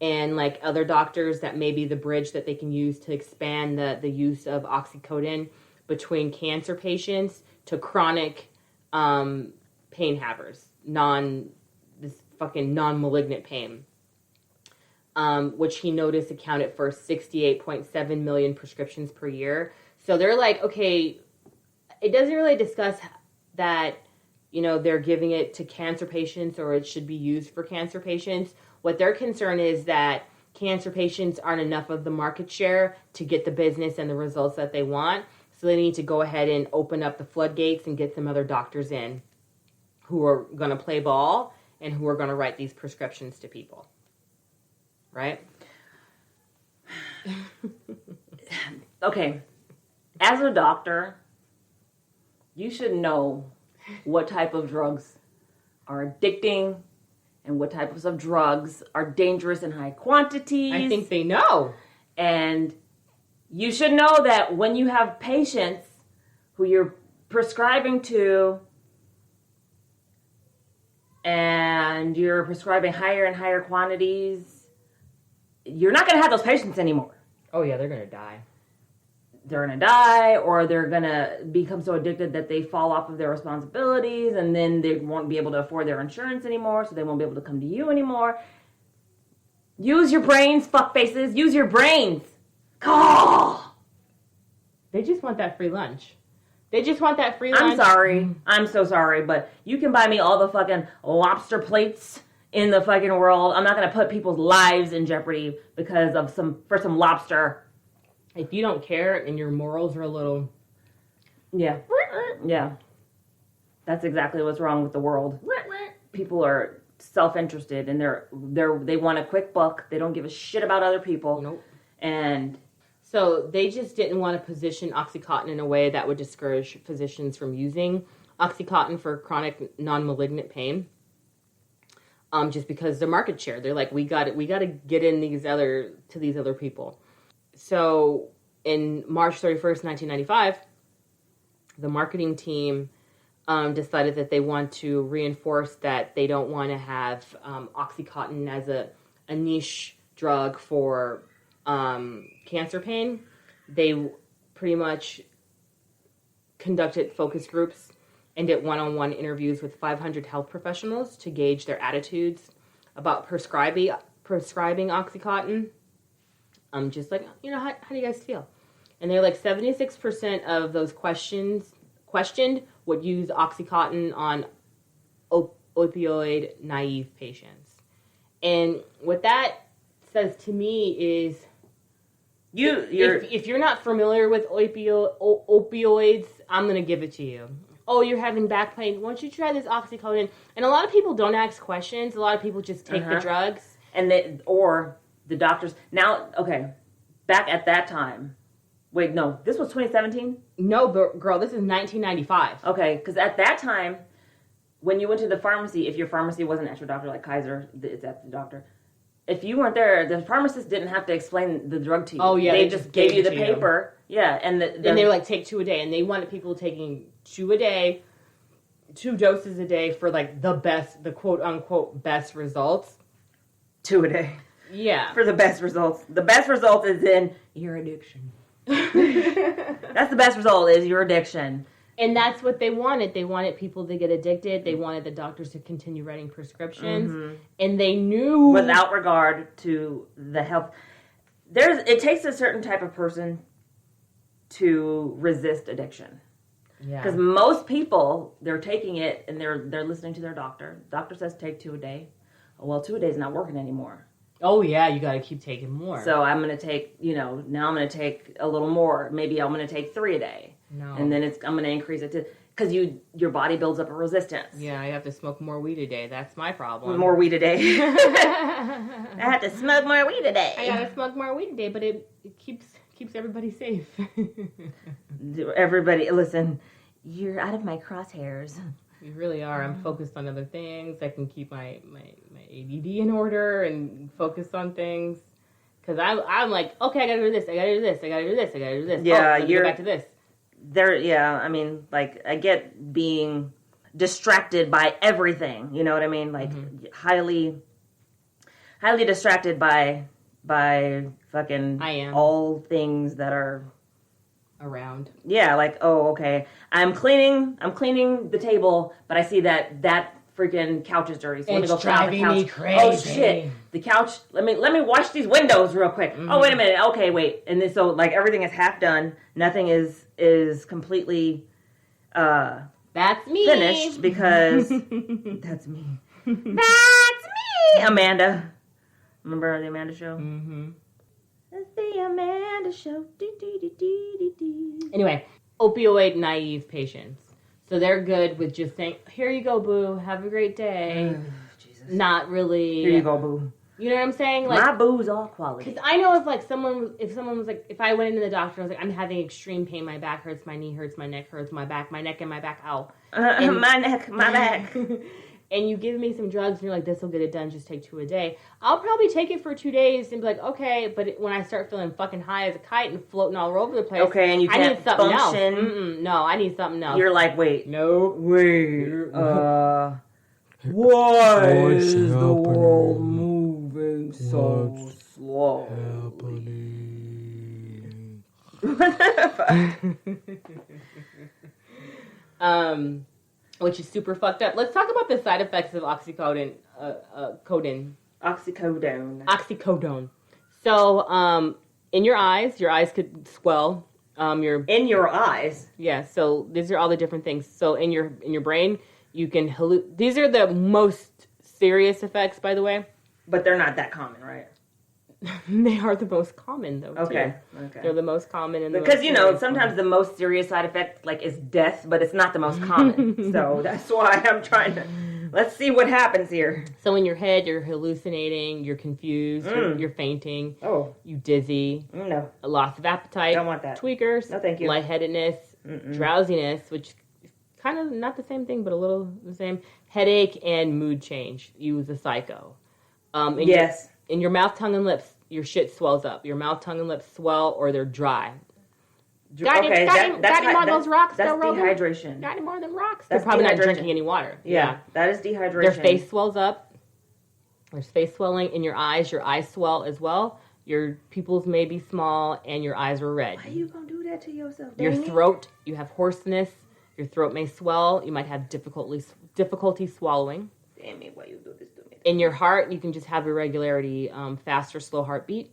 and like other doctors that may be the bridge that they can use to expand the use of oxycodone between cancer patients to chronic pain havers, non-malignant pain, which he noticed accounted for 68.7 million prescriptions per year. So they're like, okay, it doesn't really discuss that, they're giving it to cancer patients or it should be used for cancer patients. What their concern is that cancer patients aren't enough of the market share to get the business and the results that they want. So they need to go ahead and open up the floodgates and get some other doctors in who are going to play ball and who are going to write these prescriptions to people. Right? Okay. As a doctor, you should know what type of drugs are addicting and what types of drugs are dangerous in high quantities. I think they know. And you should know that when you have patients who you're prescribing to and you're prescribing higher and higher quantities, you're not going to have those patients anymore. Oh, yeah, they're going to die. They're going to die, or they're going to become so addicted that they fall off of their responsibilities, and then they won't be able to afford their insurance anymore, so they won't be able to come to you anymore. Use your brains, fuckfaces. Use your brains. Oh! They just want that free lunch. They just want that free lunch. I'm sorry. I'm so sorry, but you can buy me all the fucking lobster plates in the fucking world. I'm not going to put people's lives in jeopardy because of some lobster. If you don't care and your morals are a little... Yeah. Yeah. That's exactly what's wrong with the world. People are self-interested and they want a quick buck. They don't give a shit about other people. Nope. And so they just didn't want to position Oxycontin in a way that would discourage physicians from using Oxycontin for chronic non-malignant pain. Just because the market share, they're like, we got to get in these other people. So in March 31st, 1995, the marketing team decided that they want to reinforce that they don't want to have Oxycontin as a niche drug for cancer pain. They pretty much conducted focus groups and did one-on-one interviews with 500 health professionals to gauge their attitudes about prescribing Oxycontin. Just like, how do you guys feel? And they're like 76% of those questioned would use Oxycontin on opioid naive patients. And what that says to me is, if you're not familiar with opioids, I'm going to give it to you. Oh, you're having back pain. Why don't you try this Oxycontin? And a lot of people don't ask questions. A lot of people just take the drugs. And or the doctors. Now, okay, back at that time. Wait, no, this was 2017? No, girl, this is 1995. Okay, because at that time, when you went to the pharmacy, if your pharmacy wasn't at your doctor, like Kaiser, it's at the doctor. If you weren't there, the pharmacist didn't have to explain the drug to you. Oh, yeah. They just gave you the paper. Yeah, and then they were like, take 2 a day. And they wanted people taking 2 a day, 2 doses a day for like the quote unquote best results. 2 a day. Yeah. For the best results. The best result is in your addiction. That's the best result, is your addiction. And that's what they wanted. They wanted people to get addicted. They wanted the doctors to continue writing prescriptions. Mm-hmm. And they knew... without regard to the health... It takes a certain type of person to resist addiction. Yeah. Because most people, they're taking it and they're listening to their doctor. Doctor says take 2 a day. Well, 2 a day is not working anymore. Oh, yeah, you got to keep taking more. So I'm going to take, now I'm going to take a little more. Maybe I'm going to take 3 a day. No. And then I'm going to increase it to, because your body builds up a resistance. Yeah, I have to smoke more weed a day. That's my problem. More weed a day. I have to smoke more weed a day. I got to smoke more weed a day, but it keeps everybody safe. Everybody, listen, You're out of my crosshairs. You really are. I'm focused on other things. I can keep my ADD in order and focus on things. Because I'm like, okay, I gotta do this, I gotta do this, I gotta do this, I gotta do this. Yeah, let me you're go back to this. I mean, like, I get being distracted by everything. You know what I mean? Like, highly distracted by fucking I am. all things that are Around. Yeah, like, oh, okay. I'm cleaning the table, but I see that freaking couch is dirty. So let me It's go clean out the driving couch. me crazy. Oh shit. The couch, let me wash these windows real quick. Oh, wait a minute. Okay, wait. And then so like everything is half done. Nothing is completely That's me. finished because that's me. That's me, Amanda. Remember the Amanda show? Mm-hmm. It's the Amanda show. Anyway, opioid naive patients. So they're good with just saying, here you go, boo. Have a great day. Jesus. Not really. Here you go, boo. You know what I'm saying? Like, my boo's all quality. because I know if someone was like, if I went into the doctor, I was like, I'm having extreme pain. My back hurts. My knee hurts. My neck hurts. My neck and my back. Ow. My neck, my back. And you give me some drugs and you're like, this will get it done, just take 2 a day. I'll probably take it for 2 days and be like, okay, but when I start feeling fucking high as a kite and floating all over the place, Okay, and you I can't need something function. else. No, I need something else. You're like, wait. nope. Wait. Why is the world moving so slow? Which is super fucked up. Let's talk about the side effects of oxycodone. Oxycodone. So, in your eyes could swell. In your eyes. Yeah. So these are all the different things. So in your brain, you can These are the most serious effects, by the way. But they're not that common, right? They are the most common, though. Okay. Too. Okay. They're the most common, and Because sometimes the most serious side effect is death, but it's not the most common. So that's why I'm trying to. Let's see what happens here. So in your head, you're hallucinating, you're confused, you're fainting, you dizzy, No, a loss of appetite, don't want that. tweakers, No, thank you. lightheadedness, drowsiness, which is kind of not the same thing, but a little the same, headache, and mood change. You was a psycho. Yes. In your mouth, tongue, and lips, your shit swells up. Your mouth, tongue, and lips swell, or they're dry. Got any more of those rocks? That's though, Rogan? dehydration. Got any more of them rocks? That's They're probably not dehydration. drinking any water. Yeah, that is dehydration. Their face swells up. There's face swelling in your eyes. Your eyes swell as well. Your pupils may be small, and your eyes are red. Why you gonna do that to yourself? Your Damien? throat, you have hoarseness. Your throat may swell. You might have difficulty swallowing. Damn it, why you do this to me? In your heart, you can just have irregularity, fast or slow heartbeat.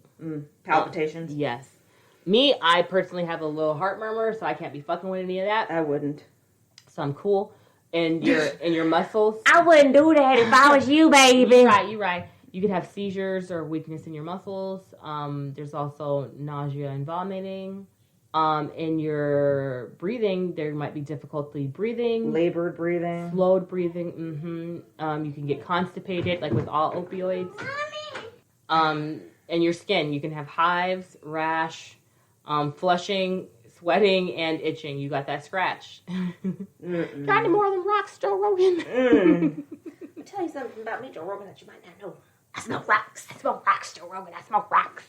Palpitations? Yes. Me, I personally have a low heart murmur, so I can't be fucking with any of that. I wouldn't. So I'm cool. And your muscles. I wouldn't do that if I was you, baby. You're right. You could have seizures or weakness in your muscles. There's also nausea and vomiting. In your breathing, there might be difficulty breathing. Labored breathing. Slowed breathing. You can get constipated, like with all opioids. And your skin, you can have hives, rash, flushing, sweating, and itching. You got that scratch. Got any more of them rocks, Joe Rogan? Let me tell you something about me, Joe Rogan, that you might not know. I smell rocks. I smell rocks, Joe Rogan. I smell rocks.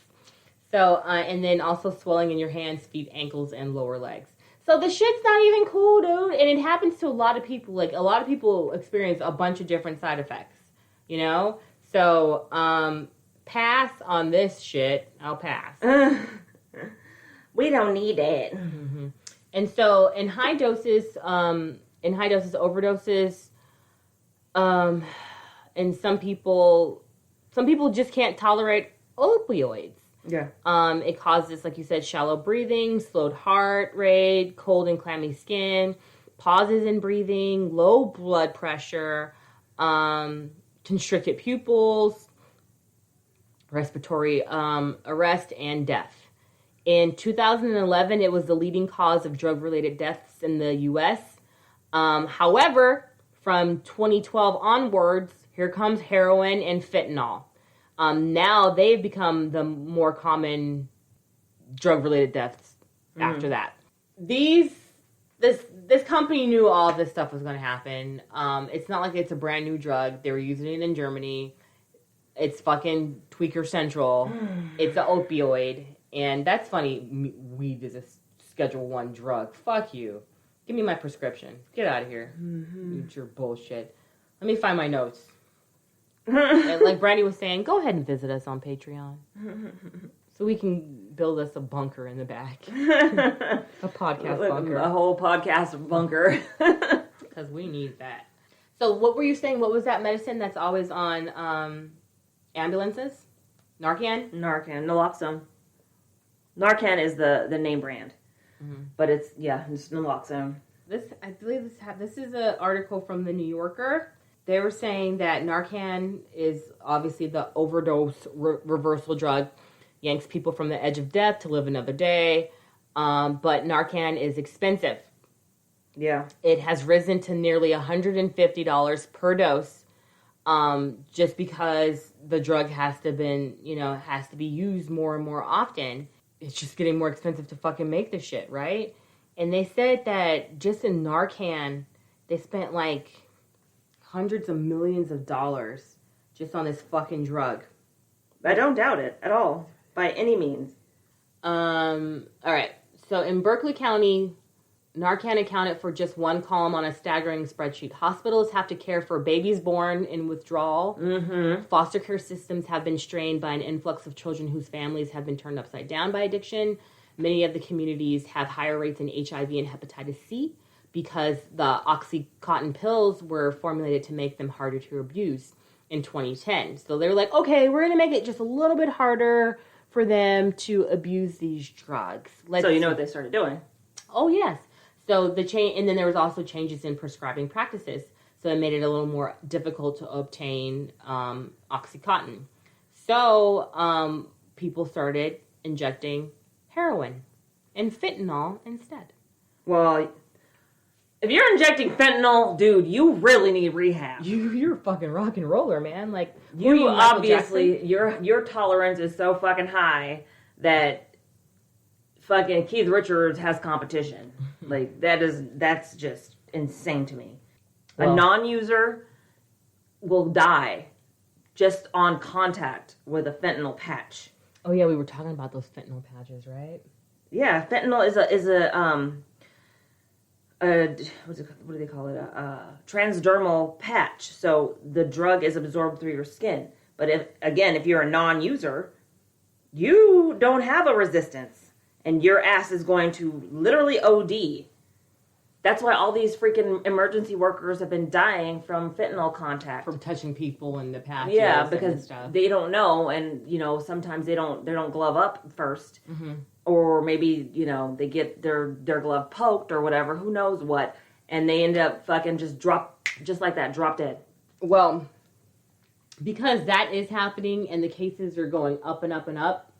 So, and then also swelling in your hands, feet, ankles, and lower legs. So the shit's not even cool, dude. And it happens to a lot of people. Like, a lot of people experience a bunch of different side effects, you know? So, pass on this shit. I'll pass. We don't need that. Mm-hmm. And so in high doses, overdoses, and some people just can't tolerate opioids. Yeah. It causes, like you said, shallow breathing, slowed heart rate, cold and clammy skin, pauses in breathing, low blood pressure, constricted pupils, respiratory arrest, and death. In 2011, it was the leading cause of drug-related deaths in the U.S. However, from 2012 onwards, here comes heroin and fentanyl. Now they've become the more common drug-related deaths after that. These this company knew all of this stuff was going to happen. It's not like it's a brand new drug. They were using it in Germany. It's fucking tweaker central. It's an opioid. And that's funny. Weed is a Schedule 1 drug. Fuck you. Give me my prescription. Get out of here. With your bullshit. Let me find my notes. And like Brandi was saying, go ahead and visit us on Patreon. So we can build us a bunker in the back. A podcast bunker. A whole podcast bunker. Because we need that. So what were you saying? What was that medicine that's always on ambulances? Narcan? Narcan. Naloxone. Narcan is the name brand. But it's naloxone. I believe this is an article from the New Yorker. They were saying that Narcan is obviously the overdose reversal drug. Yanks people from the edge of death to live another day. But Narcan is expensive. Yeah. It has risen to nearly $150 per dose. Just because the drug has to be used more and more often. It's just getting more expensive to fucking make this shit, right? And they said that just in Narcan, they spent like hundreds of millions of dollars just on this fucking drug. I don't doubt it at all, by any means. All right. So in Berkeley County, Narcan accounted for just one column on a staggering spreadsheet. Hospitals have to care for babies born in withdrawal. Foster care systems have been strained by an influx of children whose families have been turned upside down by addiction. Many of the communities have higher rates in HIV and hepatitis C because the Oxycontin pills were formulated to make them harder to abuse in 2010. So they were like, okay, we're going to make it just a little bit harder for them to abuse these drugs. So you know what they started doing? Oh, yes. So and then there was also changes in prescribing practices. So it made it a little more difficult to obtain Oxycontin. So people started injecting heroin and fentanyl instead. Well, if you're injecting fentanyl, dude, you really need rehab. You're a fucking rock and roller, man. Like you obviously your tolerance is so fucking high that fucking Keith Richards has competition. Like that's just insane to me. Well, a non-user will die just on contact with a fentanyl patch. Oh yeah, we were talking about those fentanyl patches, right? Yeah, fentanyl is a what do they call it? A transdermal patch. So the drug is absorbed through your skin. But if you're a non-user, you don't have a resistance, and your ass is going to literally OD. That's why all these freaking emergency workers have been dying from fentanyl contact, from touching people in the patches. Yeah, because they don't know, and sometimes they don't glove up first, or maybe they get their glove poked or whatever. Who knows what, and they end up fucking drop dead. Well, because that is happening, and the cases are going up and up and up.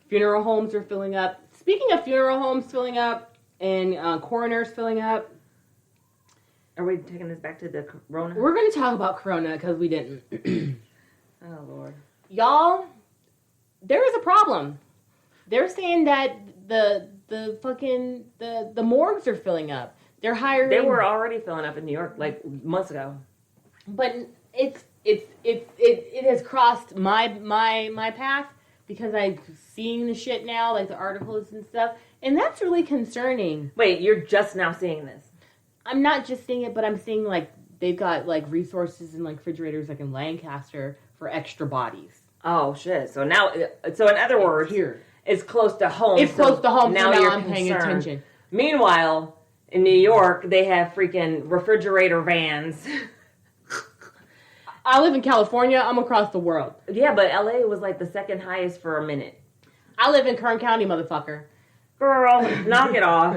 Funeral homes are filling up. Speaking of funeral homes filling up. And coroners filling up. Are we taking this back to the corona? We're going to talk about corona because we didn't. Oh, Lord. Y'all, there is a problem. They're saying that the morgues are filling up. They're hiring. They were already filling up in New York like months ago. But it has crossed my path because I've seen the shit now, like the articles and stuff. And that's really concerning. Wait, you're just now seeing this? I'm not just seeing it, but I'm seeing like they've got like resources and like refrigerators like in Lancaster for extra bodies. Oh shit! So in other words, here it's close to home. It's close to home. Now so you're I'm paying attention. Meanwhile, in New York, they have freaking refrigerator vans. I live in California. I'm across the world. Yeah, but LA was like the second highest for a minute. I live in Kern County, motherfucker. Girl, knock it off.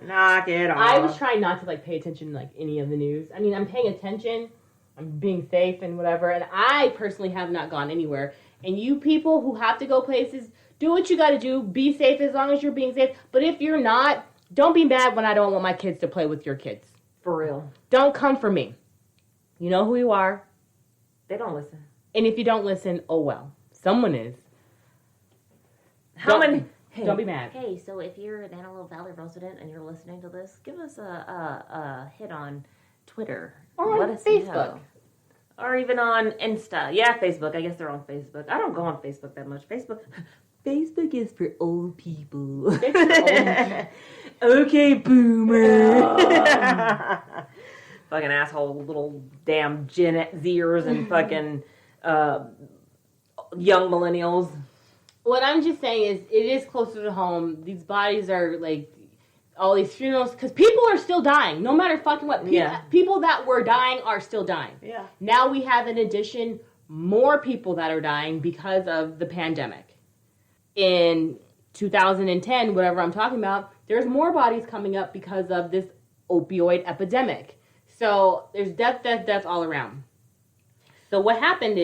Knock it off. I was trying not to like pay attention to like any of the news. I mean, I'm paying attention. I'm being safe and whatever. And I personally have not gone anywhere. And you people who have to go places, do what you got to do. Be safe as long as you're being safe. But if you're not, don't be mad when I don't want my kids to play with your kids. For real. Don't come for me. You know who you are. They don't listen. And if you don't listen, oh well. Someone is. How many Don't be mad. Hey, so if you're an Antelope Valley resident and you're listening to this, give us a hit on Twitter. Or Let on us Facebook. know. Or even on Insta. Yeah, Facebook. I guess they're on Facebook. I don't go on Facebook that much. Facebook is for old people. Okay, boomer. Fucking asshole, little damn Gen Zers and fucking young millennials. What I'm just saying is, it is closer to home. These bodies are like all these funerals, because people are still dying, no matter fucking what. People that were dying are still dying. Yeah. Now we have, in addition, more people that are dying because of the pandemic. In 2010, whatever I'm talking about, there's more bodies coming up because of this opioid epidemic. So there's death all around. So what happened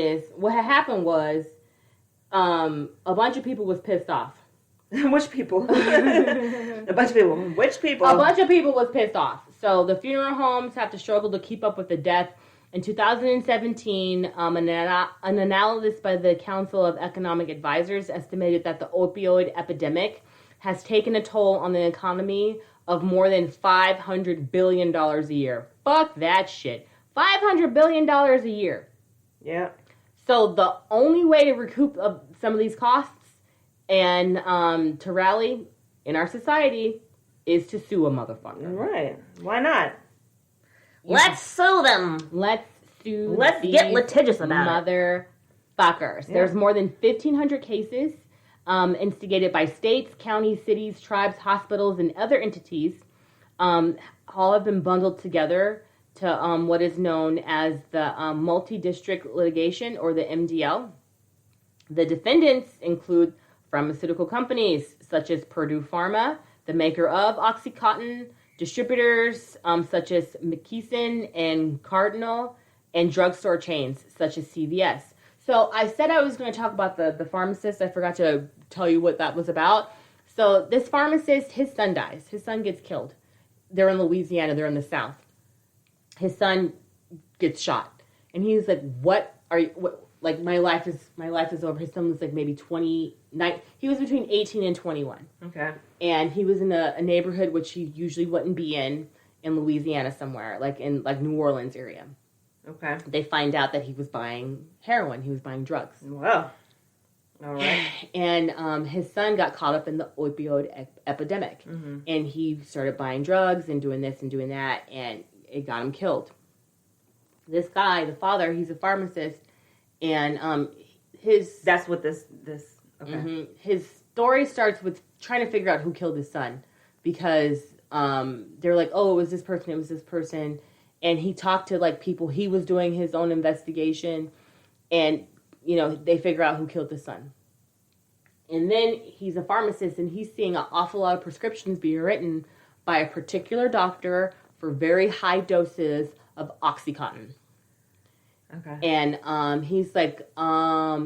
was a bunch of people was pissed off. Which people? A bunch of people. Which people? A bunch of people was pissed off. So the funeral homes have to struggle to keep up with the death. In 2017, an analysis by the Council of Economic Advisors estimated that the opioid epidemic has taken a toll on the economy of more than $500 billion a year. Fuck that shit. $500 billion a year. Yeah. So the only way to recoup some of these costs and to rally in our society is to sue a motherfucker. Right. Why not? Let's sue them. Let's sue. Let's get litigious about it. Motherfuckers. Yeah. There's more than 1,500 cases instigated by states, counties, cities, tribes, hospitals, and other entities. All have been bundled together to what is known as the multi-district litigation, or the MDL. The defendants include pharmaceutical companies such as Purdue Pharma, the maker of OxyContin, distributors such as McKesson and Cardinal, and drugstore chains such as CVS. So I said I was going to talk about the pharmacist. I forgot to tell you what that was about. So this pharmacist, his son dies. His son gets killed. They're in Louisiana. They're in the South. His son gets shot. And he's like, what are you... What, like, my life is over. His son was like maybe 29. He was between 18 and 21. Okay. And he was in a neighborhood which he usually wouldn't be in Louisiana somewhere, like in like New Orleans area. Okay. They find out that he was buying heroin. He was buying drugs. Wow. All right. And his son got caught up in the opioid epidemic. Mm-hmm. And he started buying drugs and doing this and doing that, and it got him killed. This guy, the father, he's a pharmacist. And that's what this okay. Mm-hmm, his story starts with trying to figure out who killed his son, because they're like, oh, it was this person, and he talked to like people. He was doing his own investigation, and they figure out who killed his son. And then he's a pharmacist, and he's seeing an awful lot of prescriptions being written by a particular doctor for very high doses of OxyContin. Okay. And he's like,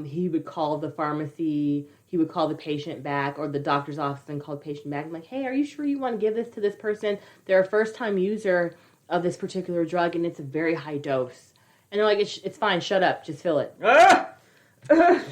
he would call the pharmacy, he would call the patient back, or the doctor's office, and call the patient back. I'm like, hey, are you sure you want to give this to this person? They're a first-time user of this particular drug, and it's a very high dose. And they're like, it's fine, shut up, just fill it.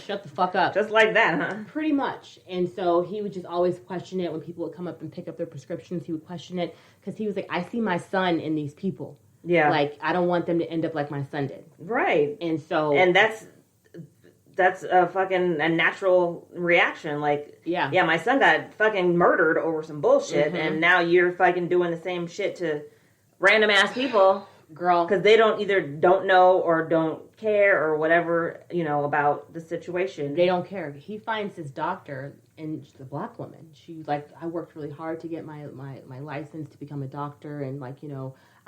Shut the fuck up. Just like that, huh? Pretty much. And so he would just always question it. When people would come up and pick up their prescriptions, he would question it, because he was like, I see my son in these people. Yeah. Like, I don't want them to end up like my son did. Right. And so... And that's a fucking a natural reaction. Like, yeah, my son got fucking murdered over some bullshit, and now you're fucking doing the same shit to random ass people. Girl. Because they don't know or don't care or whatever, about the situation. They don't care. He finds his doctor, and she's a black woman. She's like, I worked really hard to get my license to become a doctor, and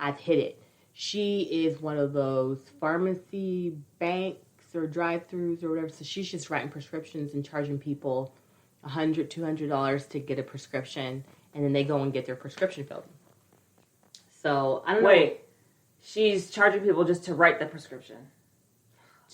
I've hit it. She is one of those pharmacy banks or drive-thrus or whatever. So she's just writing prescriptions and charging people $100, $200 to get a prescription, and then they go and get their prescription filled. So I don't know. Wait, she's charging people just to write the prescription,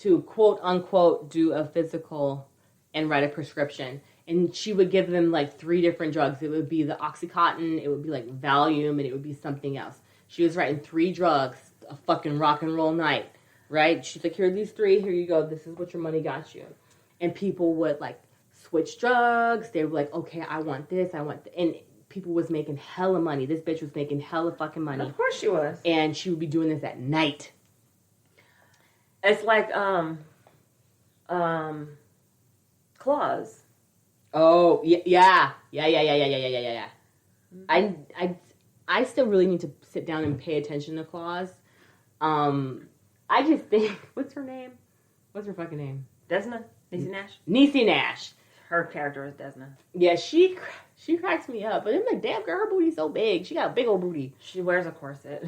to quote unquote do a physical and write a prescription. And she would give them like 3 different drugs. It would be the OxyContin, it would be like Valium, and it would be something else. She was writing 3 drugs, a fucking rock and roll night, right? She's like, here are these 3, here you go, this is what your money got you. And people would like switch drugs. They were like, okay, I want this, and people was making hella money. This bitch was making hella fucking money. Of course she was. And she would be doing this at night. It's like claws. Oh yeah. I still really need to sit down and pay attention to Claus. I just think, what's her name? What's her fucking name? Desna? Niecy Nash? Niecy Nash. Her character is Desna. Yeah, she cracks me up. But I'm like, damn girl, her booty's so big. She got a big old booty. She wears a corset.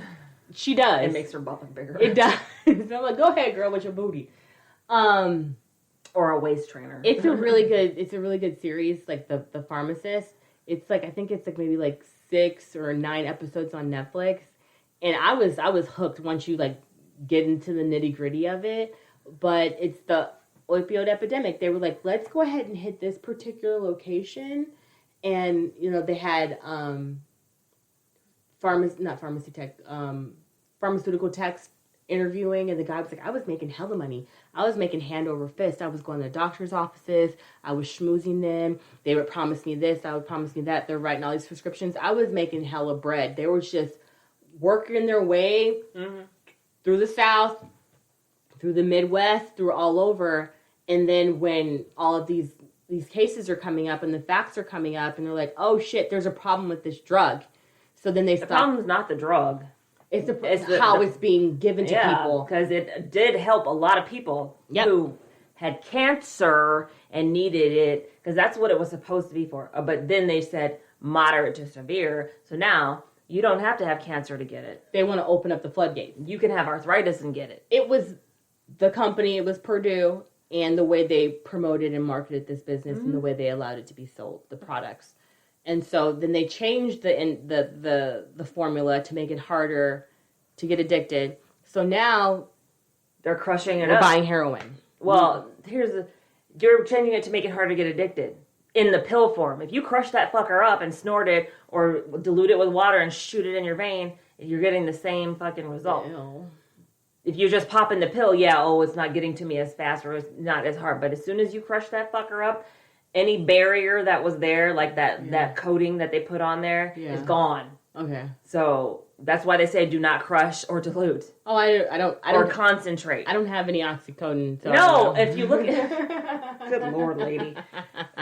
She does. It makes her butt bigger. It does. So I'm like, go ahead, girl, with your booty. Or a waist trainer. It's a really good series, like the Pharmacist. It's like, I think it's like maybe like 6 or 9 episodes on Netflix. And I was hooked once you like get into the nitty gritty of it. But it's the opioid epidemic. They were like, let's go ahead and hit this particular location. And, they had pharmaceutical techs interviewing, and the guy was like, I was making hella money. I was making hand over fist. I was going to the doctor's offices. I was schmoozing them. They would promise me this. I would promise me that. They're writing all these prescriptions. I was making hella bread. They were just working their way through the South, through the Midwest, through all over. And then when all of these cases are coming up and the facts are coming up, and they're like, oh shit, there's a problem with this drug. So then the problem's not the drug. It's how it's being given to people. Because it did help a lot of people who had cancer and needed it, because that's what it was supposed to be for. But then they said moderate to severe. So now you don't have to have cancer to get it. They want to open up the floodgates. You can have arthritis and get it. It was the company, it was Purdue, and the way they promoted and marketed this business and the way they allowed it to be sold, the products. And so then they changed the formula to make it harder to get addicted. So now they're crushing it we're up. Buying heroin. Well, you're changing it to make it harder to get addicted in the pill form. If you crush that fucker up and snort it or dilute it with water and shoot it in your vein, you're getting the same fucking result. Ew. If you just pop in the pill, it's not getting to me as fast or it's not as hard. But as soon as you crush that fucker up, any barrier that was there, like that coating that they put on there, is gone. Okay. So that's why they say do not crush or dilute. Oh, I don't or concentrate. I don't have any oxycodone. So no, if you look at good lord, lady,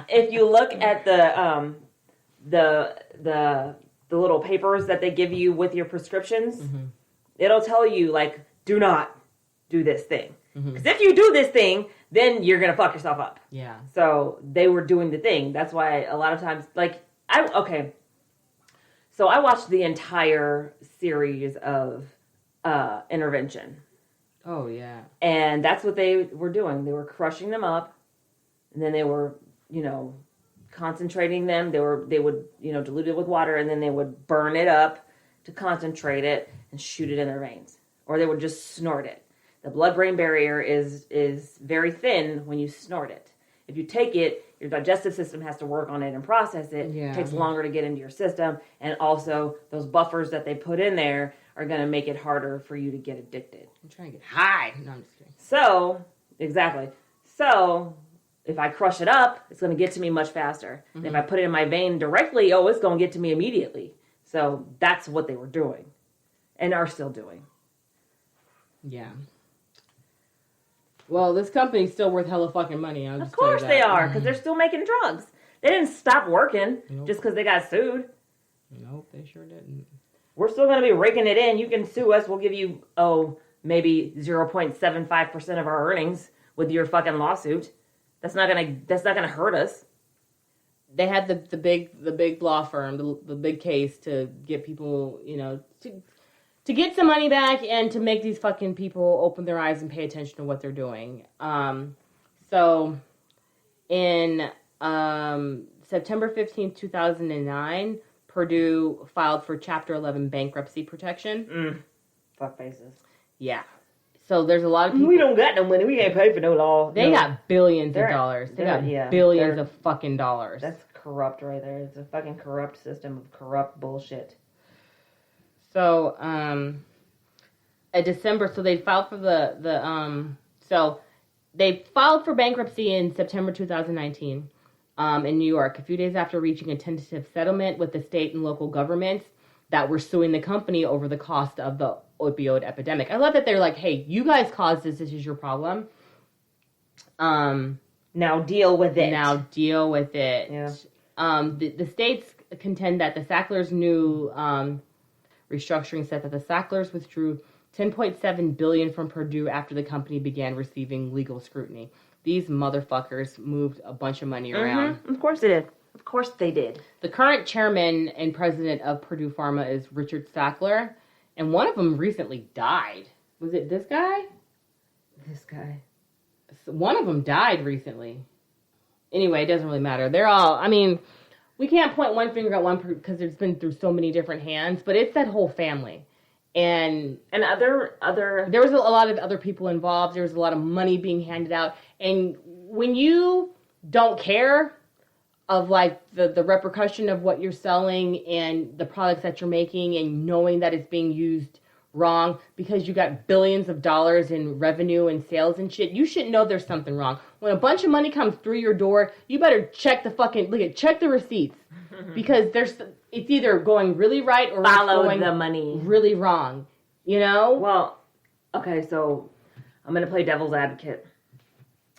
if you look at the little papers that they give you with your prescriptions, it'll tell you like do not do this thing, because if you do this thing, then you're gonna fuck yourself up. Yeah. So they were doing the thing. That's why a lot of times, So I watched the entire series of Intervention. Oh, yeah. And that's what they were doing. They were crushing them up, and then they were, concentrating them. They would, dilute it with water, and then they would burn it up to concentrate it and shoot it in their veins. Or they would just snort it. The blood-brain barrier is very thin when you snort it. If you take it, your digestive system has to work on it and process it. Yeah. It takes longer to get into your system. And also, those buffers that they put in there are going to make it harder for you to get addicted. I'm trying to get high. No, I'm just kidding. So, exactly. So, if I crush it up, it's going to get to me much faster. And if I put it in my vein directly, it's going to get to me immediately. So, that's what they were doing and are still doing. Yeah. Well, this company's still worth hella fucking money. Of course they are, because they're still making drugs. They didn't stop working just because they got sued. Nope, they sure didn't. We're still going to be raking it in. You can sue us. We'll give you, maybe 0.75% of our earnings with your fucking lawsuit. That's not gonna hurt us. They had the big law firm, the big case to get people, to get some money back and to make these fucking people open their eyes and pay attention to what they're doing. So in September 15th, 2009, Purdue filed for Chapter 11 bankruptcy protection. Fuck faces. Yeah. So there's a lot of people. We don't got no money. We can't pay for no law. They got billions of dollars. They got billions of fucking dollars. That's corrupt right there. It's a fucking corrupt system of corrupt bullshit. So, in December, so they filed for so they filed for bankruptcy in September 2019. in New York, a few days after reaching a tentative settlement with the state and local governments that were suing the company over the cost of the opioid epidemic. I love that they're like, hey, you guys caused this. This is your problem. Now deal with it. Yeah. The states contend that the Sacklers' new restructuring said that the Sacklers withdrew $10.7 billion from Purdue after the company began receiving legal scrutiny. These motherfuckers moved a bunch of money around. Of course they did. Of course they did. The current chairman and president of Purdue Pharma is Richard Sackler, and one of them recently died. Was it this guy? This guy. One of them died recently. Anyway, it doesn't really matter. They're all, I mean, we can't point one finger at one because it's been through so many different hands, but it's that whole family. And other there was a lot of other people involved. There was a lot of money being handed out. And when you don't care of like the repercussion of what you're selling and the products that you're making and knowing that it's being used wrong because you got billions of dollars in revenue and sales and shit, you should know there's something wrong. When a bunch of money comes through your door, you better check the receipts because it's either going really right or follow it's going the money really wrong. You know? Well, okay, so I'm gonna play devil's advocate.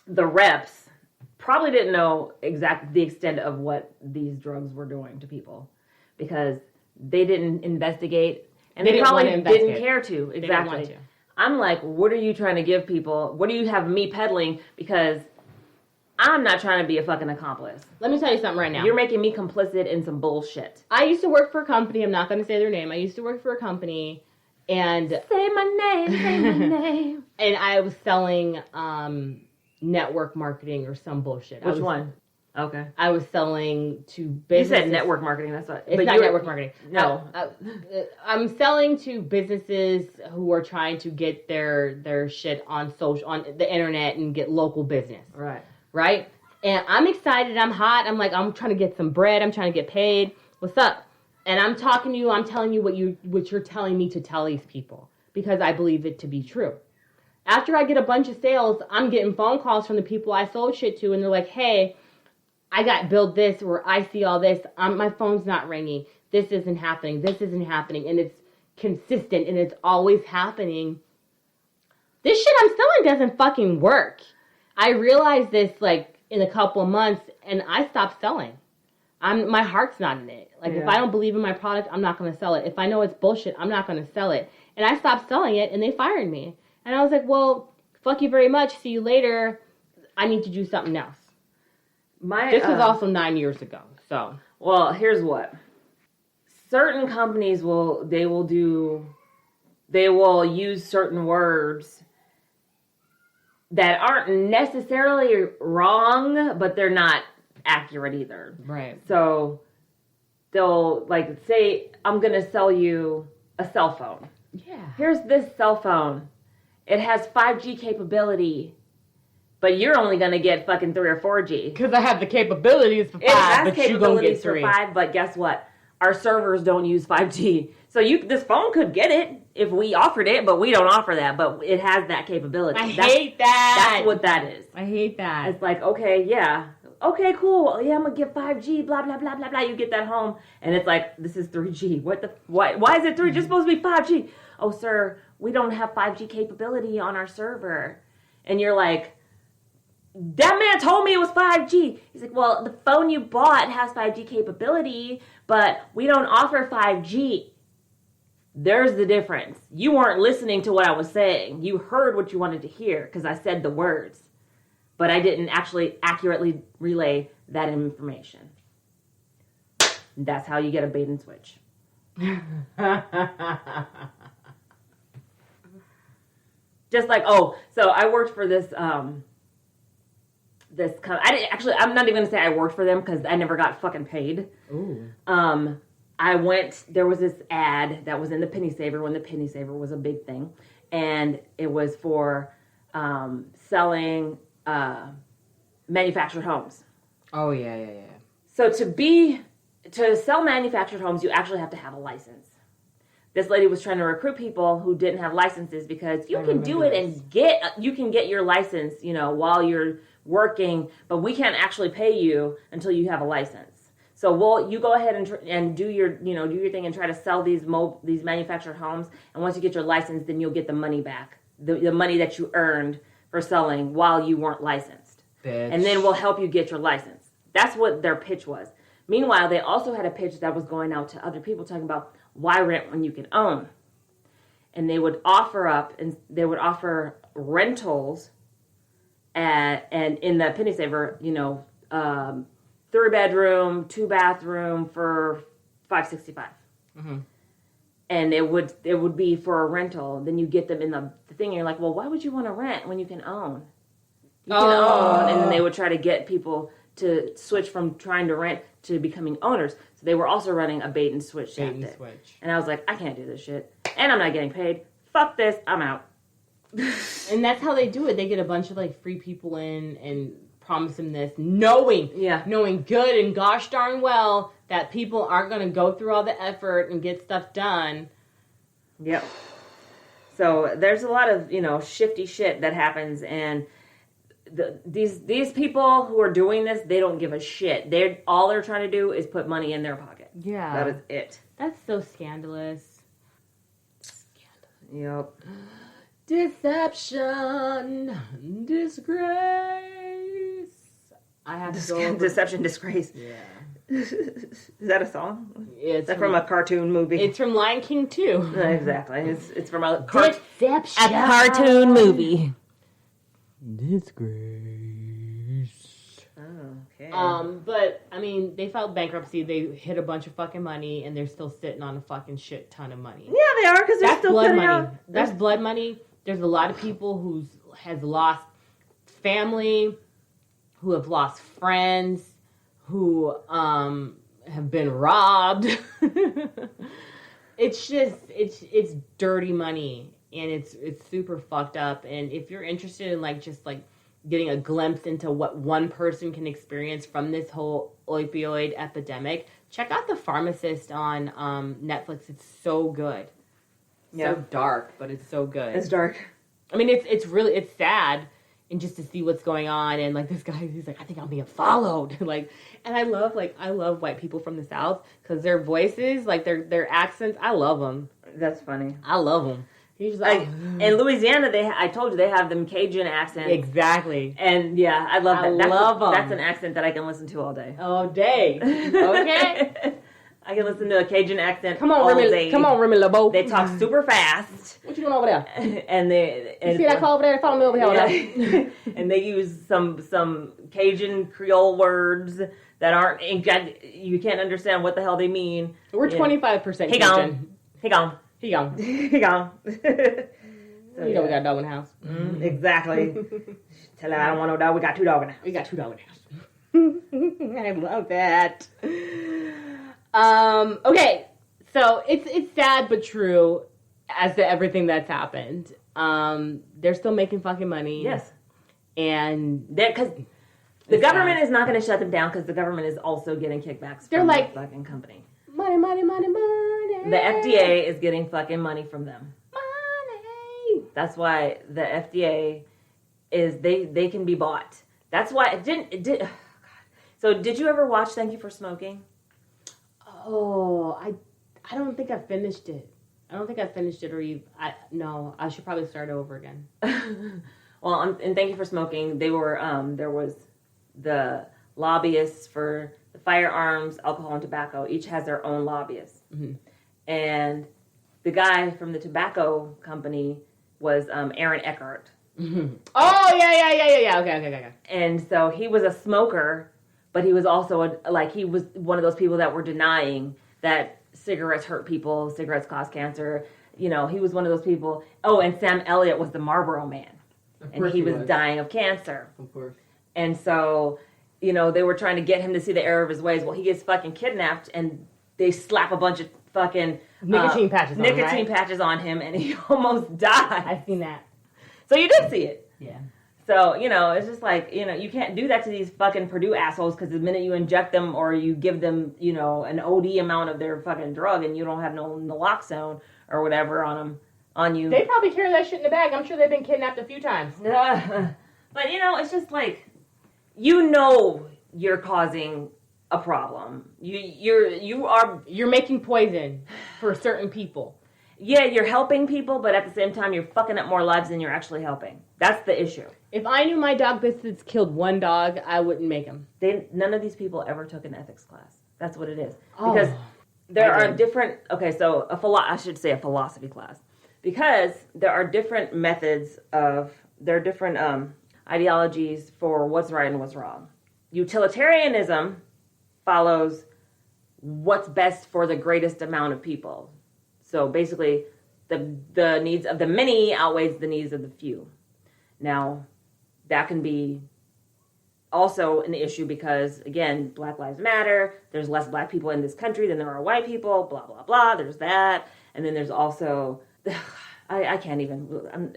The reps probably didn't know exactly the extent of what these drugs were doing to people because they didn't investigate. And they probably didn't care to. Exactly. I'm like, what are you trying to give people? What do you have me peddling? Because I'm not trying to be a fucking accomplice. Let me tell you something right now. You're making me complicit in some bullshit. I used to work for a company. I'm not going to say their name. I used to work for a company and... Say my name. And I was selling network marketing or some bullshit. Which one? Okay. I was selling to businesses. You said network marketing. That's what. It's not network marketing. No. I'm selling to businesses who are trying to get their shit on the internet and get local business. Right. And I'm excited. I'm hot. I'm like, I'm trying to get some bread. I'm trying to get paid. What's up? And I'm talking to you. I'm telling you what you're telling me to tell these people because I believe it to be true. After I get a bunch of sales, I'm getting phone calls from the people I sold shit to, and they're like, hey, I got billed this, or I see all this. My phone's not ringing. This isn't happening. And it's consistent, and it's always happening. This shit I'm selling doesn't fucking work. I realized this, like, in a couple of months, and I stopped selling. My heart's not in it. Like, if I don't believe in my product, I'm not going to sell it. If I know it's bullshit, I'm not going to sell it. And I stopped selling it, and they fired me. And I was like, well, fuck you very much. See you later. I need to do something else. This was also 9 years ago. So, well, here's what. Certain companies will use certain words that aren't necessarily wrong, but they're not accurate either. Right. So they'll like say, I'm going to sell you a cell phone. Yeah. Here's this cell phone. It has 5G capability, but you're only going to get fucking 3 or 4G. Because I have the capabilities for 5, but you gonna get 3. For 5, but guess what? Our servers don't use 5G. So this phone could get it if we offered it, but we don't offer that. But it has that capability. I hate that. That's what that is. I hate that. It's like, okay, yeah. Okay, cool. Yeah, I'm going to get 5G, blah, blah, blah, blah, blah. You get that home, and it's like, this is 3G. Why is it 3G? It's supposed to be 5G. Oh, sir, we don't have 5G capability on our server. And you're like, that man told me it was 5G. He's like, well, the phone you bought has 5G capability, but we don't offer 5G. There's the difference. You weren't listening to what I was saying. You heard what you wanted to hear because I said the words, but I didn't actually accurately relay that information. That's how you get a bait and switch. Just like, so I worked for this, I'm not even going to say I worked for them because I never got fucking paid. Ooh. There was this ad that was in the Penny Saver when the Penny Saver was a big thing. And it was for selling manufactured homes. Oh, yeah. So to sell manufactured homes, you actually have to have a license. This lady was trying to recruit people who didn't have licenses because you can do it and you can get your license, while you're working, but we can't actually pay you until you have a license. So you go ahead and do your thing and try to sell these manufactured homes. And once you get your license, then you'll get the money back, the money that you earned for selling while you weren't licensed. Bitch. And then we'll help you get your license. That's what their pitch was. Meanwhile, they also had a pitch that was going out to other people talking about why rent when you can own. And they would offer rentals and in the penny saver, 3-bedroom, 2-bathroom for $565. Mm-hmm. And it would be for a rental. Then you get them in the thing, and you're like, well, why would you want to rent when you can own? You can own, and then they would try to get people to switch from trying to rent to becoming owners. So they were also running a bait and switch tactic. And I was like, I can't do this shit. And I'm not getting paid. Fuck this. I'm out. And that's how they do it. They get a bunch of like free people in and promise them this, knowing good and gosh darn well that people aren't going to go through all the effort and get stuff done. Yep. So there's a lot of, shifty shit that happens, and these people who are doing this, they don't give a shit. All they're trying to do is put money in their pocket. Yeah. That is it. That's so scandalous. Yep. Deception, disgrace. I have to go over. Deception, disgrace. Yeah. Is that a song? It's from a cartoon movie. It's from Lion King 2. Exactly. It's from a Deception. cartoon movie. Disgrace. Oh, okay. But I mean, they filed bankruptcy. They hit a bunch of fucking money, and they're still sitting on a fucking shit ton of money. Yeah, they are, because they're still blood putting money. out. That's blood money. There's a lot of people who has lost family, who have lost friends, who have been robbed. It's just it's dirty money, and it's super fucked up. And if you're interested in just getting a glimpse into what one person can experience from this whole opioid epidemic, check out The Pharmacist on Netflix. It's so good. Yeah. So dark, but it's so good. It's dark. I mean, it's really sad, and just to see what's going on, and this guy, he's like, I think I'm being followed, and I love white people from the South because their voices, their accents, I love them. That's funny. I love them. He's in Louisiana, I told you they have them Cajun accents. Exactly. And yeah, I love that. Love them. That's an accent that I can listen to all day. All day. Okay. I can listen to a Cajun accent. Come on, all Remy. day. Come on, Remy LeBeau. They talk super fast. What you doing over there? And they You see that car over there? Follow me over here. Yeah. And they use some Cajun Creole words that aren't. You can't understand what the hell they mean. We're 25% He Cajun. gone. He gone. He gone. We got a dog in the house. Exactly. Tell her I don't want no dog. We got 2 dogs in the house. We got 2 dogs in the house. I love that. Okay, so it's sad but true as to everything that's happened. They're still making fucking money. Yes. And because the government is not going to shut them down, because the government is also getting kickbacks from the fucking company. Money, money, money, money. The FDA is getting fucking money from them. Money. That's why the FDA is they can be bought. That's why it did. Oh God. So did you ever watch Thank You for Smoking? Oh, I don't think I finished it. Or no, I should probably start over again. Well, in Thank You for Smoking, they were there was the lobbyists for the firearms, alcohol, and tobacco. Each has their own lobbyists. Mm-hmm. And the guy from the tobacco company was Aaron Eckhart. Mm-hmm. Oh yeah. Okay. And so he was a smoker, but he was also he was one of those people that were denying that cigarettes hurt people, cigarettes cause cancer. He was one of those people. Oh, and Sam Elliott was the Marlboro Man. And he was dying of cancer. Of course. And so, they were trying to get him to see the error of his ways. Well, he gets fucking kidnapped, and they slap a bunch of fucking nicotine patches on him, and he almost died. I've seen that. So you did see it. Yeah. So, it's just you can't do that to these fucking Purdue assholes, because the minute you inject them or you give them, an OD amount of their fucking drug and you don't have no naloxone or whatever on you. They probably carry that shit in the bag. I'm sure they've been kidnapped a few times. But, it's just you know you're causing a problem. You're making poison for certain people. Yeah, you're helping people, but at the same time, you're fucking up more lives than you're actually helping. That's the issue. If I knew my dog biscuits killed one dog, I wouldn't make them. None of these people ever took an ethics class. That's what it is. Because there are different... Okay, so I should say a philosophy class. Because there are different methods of... There are different ideologies for what's right and what's wrong. Utilitarianism follows what's best for the greatest amount of people. So basically, the needs of the many outweighs the needs of the few. Now, that can be also an issue because, again, Black Lives Matter. There's less black people in this country than there are white people, blah, blah, blah. There's that. And then there's also... I can't even...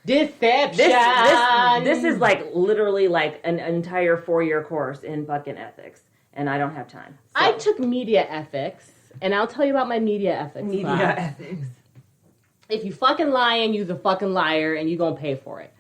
Deception! This is like literally like an entire 4-year course in fucking ethics. And I don't have time. So. I took media ethics. And I'll tell you about my media ethics class. If you fucking lying, you's a fucking liar, and you gonna pay for it.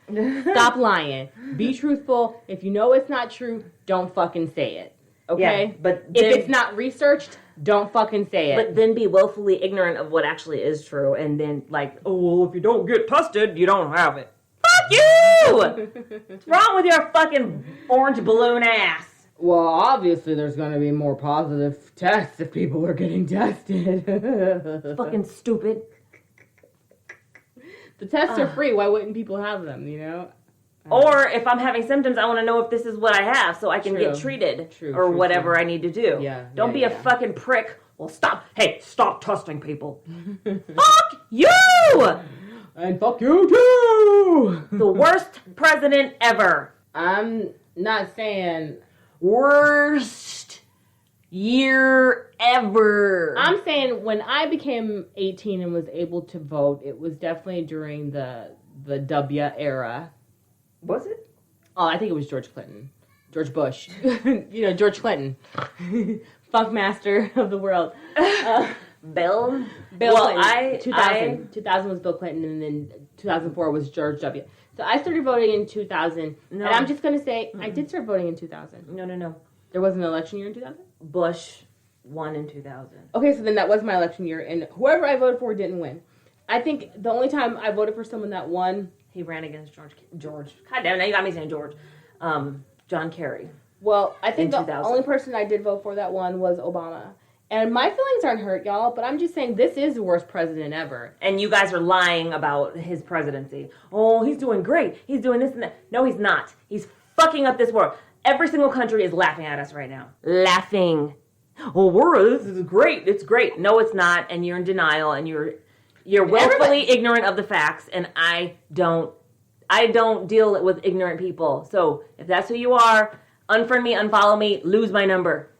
Stop lying. Be truthful. If you know it's not true, don't fucking say it. Okay? Yeah, but if it's not researched, don't fucking say it. But then be willfully ignorant of what actually is true, and then like, oh, well, if you don't get tested, you don't have it. Fuck you! What's wrong with your fucking orange balloon ass? Well, obviously there's going to be more positive tests if people are getting tested. Fucking stupid. The tests are free. Why wouldn't people have them, you know? Or if I'm having symptoms, I want to know if this is what I have so I can get treated or whatever I need to do. Yeah. Don't be a fucking prick. Well, stop. Hey, stop testing people. Fuck you! And fuck you too! The worst president ever. I'm not saying... Worst year ever. I'm saying when I became 18 and was able to vote, it was definitely during the W era. Was it? Oh, I think it was George Bush. George Clinton. Funkmaster of the world. Bill Clinton. I 2000 was Bill Clinton, and then 2004 was George W. So I started voting in 2000, and I'm just going to say, I did start voting in 2000. No. There was an election year in 2000? Bush won in 2000. Okay, so then that was my election year, and whoever I voted for didn't win. I think the only time I voted for someone that won... He ran against George. God damn it, now you got me saying George. John Kerry. Well, I think the only person I did vote for that won was Obama. And my feelings aren't hurt, y'all, but I'm just saying this is the worst president ever. And you guys are lying about his presidency. Oh, he's doing great. He's doing this and that. No, he's not. He's fucking up this world. Every single country is laughing at us right now. Laughing. Oh, this is great. It's great. No, it's not. And you're in denial, and you're willfully ignorant of the facts. And I don't deal with ignorant people. So if that's who you are, unfriend me, unfollow me, lose my number.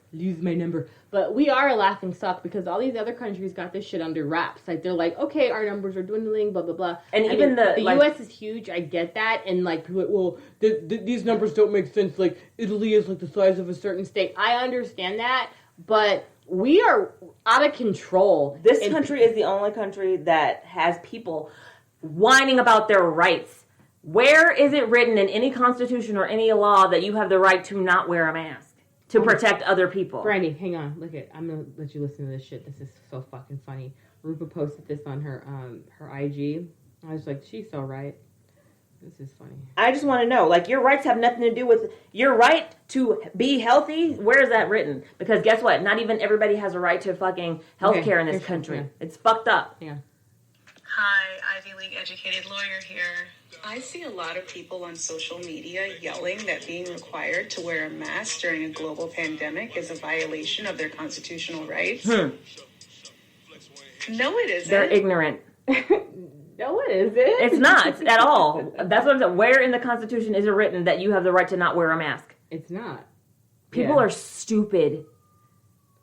But we are a laughing stock because all these other countries got this shit under wraps. Like, they're like, okay, our numbers are dwindling, blah, blah, blah. And even the U.S. is huge. I get that. And, like, people are like, well, these numbers don't make sense. Like, Italy is, like, the size of a certain state. I understand that. But we are out of control. This country is the only country that has people whining about their rights. Where is it written in any constitution or any law that you have the right to not wear a mask? To protect other people. Brandi, hang on. I'm going to let you listen to this shit. This is so fucking funny. Rupa posted this on her IG. I was like, she's so right. This is funny. I just want to know, like, your rights have nothing to do with your right to be healthy. Where is that written? Because guess what? Not even everybody has a right to fucking healthcare in this country. Yeah. It's fucked up. Yeah. Hi, Ivy League educated lawyer here. I see a lot of people on social media yelling that being required to wear a mask during a global pandemic is a violation of their constitutional rights. No, it isn't. They're ignorant. No, it isn't. It's not at all. That's what I'm saying. Where in the Constitution is it written that you have the right to not wear a mask? It's not. People are stupid.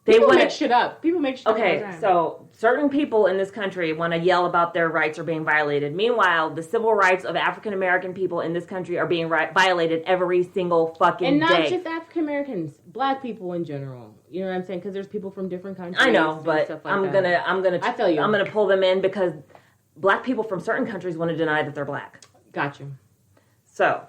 People make shit up. Okay, so certain people in this country want to yell about their rights are being violated. Meanwhile, the civil rights of African American people in this country are being violated every single fucking day. And not just African Americans, black people in general. You know what I'm saying? Because there's people from different countries. I know, but stuff like I feel you. I'm gonna pull them in because black people from certain countries want to deny that they're black. Got you. So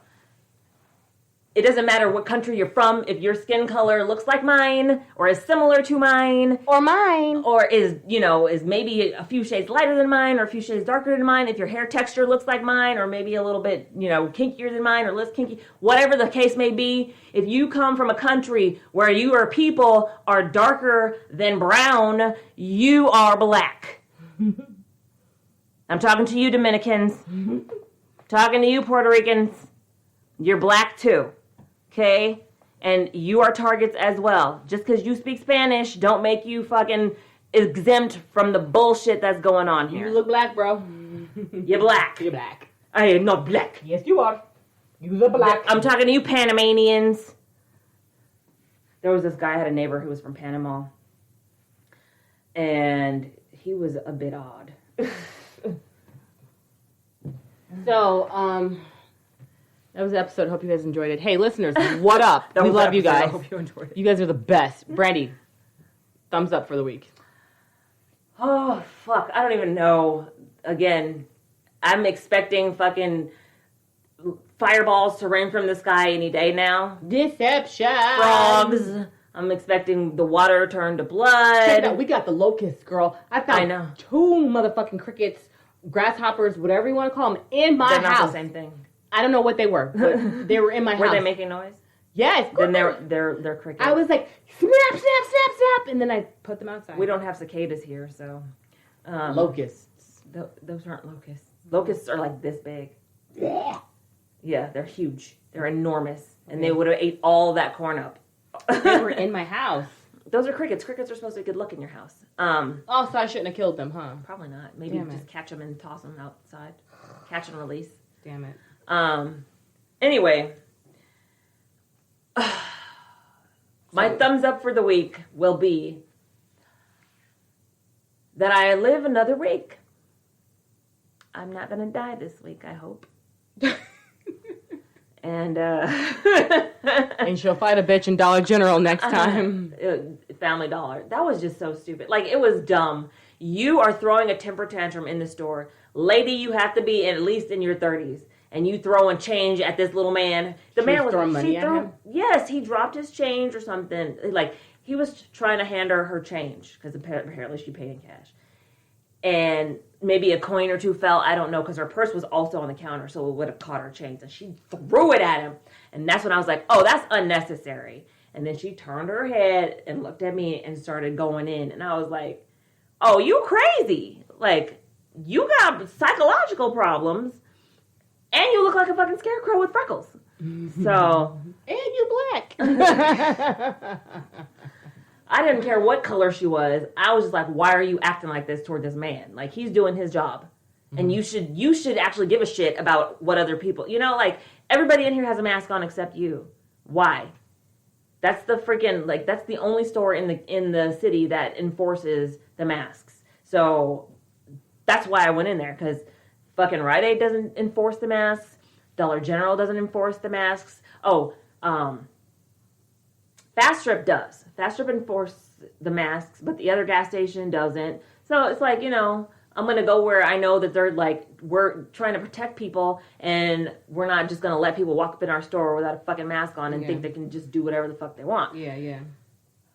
it doesn't matter what country you're from. If your skin color looks like mine or is similar to mine or is maybe a few shades lighter than mine or a few shades darker than mine, if your hair texture looks like mine or maybe a little bit, kinkier than mine or less kinky, whatever the case may be, if you come from a country where your people are darker than brown, you are black. I'm talking to you, Dominicans. Talking to you, Puerto Ricans. You're black too. Okay? And you are targets as well. Just because you speak Spanish don't make you fucking exempt from the bullshit that's going on here. You look black, bro. You're black. You're black. I am not black. Yes, you are. You look black. I'm talking to you, Panamanians. There was this guy, I had a neighbor who was from Panama. And he was a bit odd. So, that was the episode. Hope you guys enjoyed it. Hey, listeners, what up? We love you guys. I hope you enjoyed it. You guys are the best. Brandi, thumbs up for the week. Oh, fuck. I don't even know. Again, I'm expecting fucking fireballs to rain from the sky any day now. Deception. Frogs. I'm expecting the water to turn to blood. Check it out. We got the locusts, girl. I found know. 2 motherfucking crickets, grasshoppers, whatever you want to call them, in my They're house. not the same thing. I don't know what they were, but they were in my house. Were they making noise? Yes. Then they're crickets. I was like, snap, snap, snap, snap, and then I put them outside. We don't have cicadas here, so. Locusts. Those aren't locusts. Locusts are like this big. Yeah. Yeah, they're huge. They're enormous. And they would have ate all that corn up. They were in my house. Those are crickets. Crickets are supposed to be good luck in your house. Oh, so I shouldn't have killed them, huh? Probably not. Maybe Damn just it. catch them and toss them outside. Catch and release. Damn it. Anyway. My thumbs up for the week will be that I live another week. I'm not going to die this week, I hope. And And she'll fight a bitch in Dollar General next time. Family Dollar. That was just so stupid. Like, it was dumb. You are throwing a temper tantrum in the store. Lady, you have to be at least in your 30s. And you throwing change at this little man. The man was throwing money at him? Yes, he dropped his change or something. Like, he was trying to hand her change. Because apparently she paid in cash. And maybe a coin or two fell. I don't know. Because her purse was also on the counter. So it would have caught her change. And she threw it at him. And that's when I was like, oh, that's unnecessary. And then she turned her head and looked at me and started going in. And I was like, oh, you crazy. Like, you got psychological problems. And you look like a fucking scarecrow with freckles. So. And you black. I didn't care what color she was. I was just like, why are you acting like this toward this man? Like, he's doing his job. And you should actually give a shit about what other people, like, everybody in here has a mask on except you. Why? That's the freaking, like, that's the only store in the city that enforces the masks. So that's why I went in there, because fucking Rite Aid doesn't enforce the masks. Dollar General doesn't enforce the masks. Oh, Fast Strip does. Fast Strip enforces the masks, but the other gas station doesn't. So it's like, I'm going to go where I know that they're like, we're trying to protect people, and we're not just going to let people walk up in our store without a fucking mask on and think they can just do whatever the fuck they want. Yeah.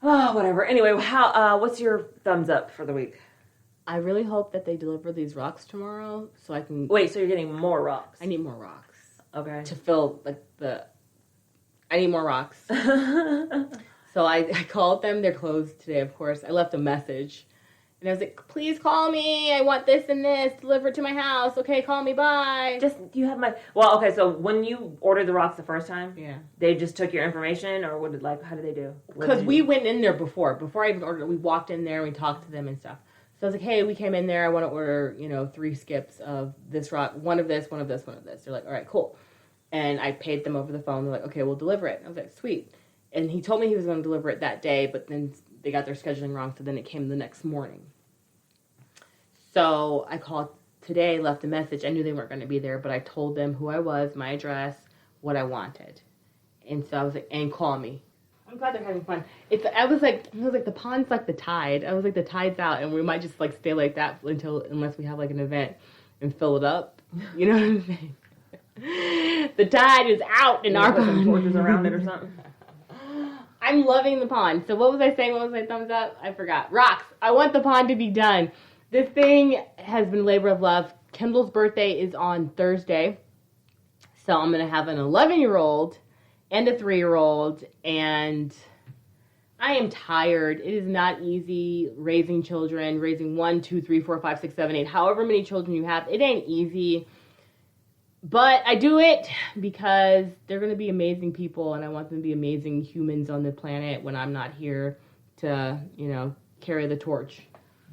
Oh, whatever. Anyway, what's your thumbs up for the week? I really hope that they deliver these rocks tomorrow so I can... Wait, so you're getting more rocks? I need more rocks. Okay. To fill, like, I need more rocks. So I called them. They're closed today, of course. I left a message. And I was like, please call me. I want this and this delivered to my house. Okay, call me. Bye. You have my... Well, okay, so when you ordered the rocks the first time, they just took your information, or how did they do? Because we went in there before I even ordered it. We walked in there, we talked to them and stuff. So I was like, hey, we came in there. I want to order, 3 skips of this rock, one of this, one of this, one of this. They're like, all right, cool. And I paid them over the phone. They're like, okay, we'll deliver it. I was like, sweet. And he told me he was going to deliver it that day, but then they got their scheduling wrong, so then it came the next morning. So I called today, left a message. I knew they weren't going to be there, but I told them who I was, my address, what I wanted. And so I was like, and call me. I'm glad they're having fun. I was like, the pond's like the tide. I was like, the tide's out, and we might just like stay like that unless we have like an event and fill it up. You know what I'm saying? The tide is out in our Put some pond. torches around it or something. I'm loving the pond. So what was I saying? What was my thumbs up? I forgot. Rocks. I want the pond to be done. This thing has been labor of love. Kendall's birthday is on Thursday. So I'm going to have an 11-year-old and a 3-year-old. And I am tired. It is not easy raising children, raising 1, 2, 3, 4, 5, 6, 7, 8, however many children you have. It ain't easy. But I do it because they're going to be amazing people, and I want them to be amazing humans on the planet when I'm not here to, carry the torch.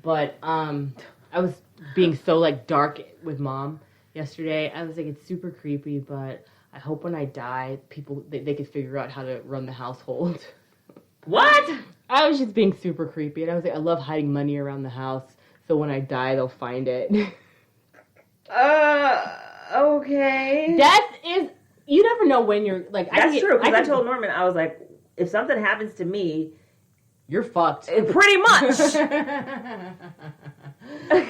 But I was being so, dark with Mom yesterday. I was like, it's super creepy, but I hope when I die, people, they could figure out how to run the household. What? I was just being super creepy, and I was like, I love hiding money around the house, so when I die, they'll find it. Okay. That is, you never know when you're, That's true, because I told Norman, I was like, if something happens to me, you're fucked. Pretty much.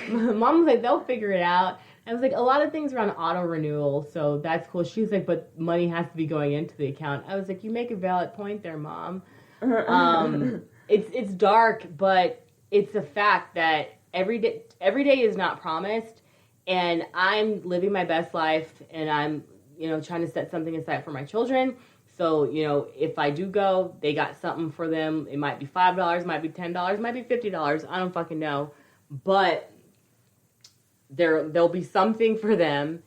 Mom was like, they'll figure it out. I was like, a lot of things are on auto renewal, so that's cool. She was like, but money has to be going into the account. I was like, you make a valid point there, Mom. It's dark, but it's a fact that every day is not promised. And I'm living my best life, and I'm, trying to set something aside for my children. So, if I do go, they got something for them. It might be $5, might be $10, might be $50. I don't fucking know. But there'll be something for them,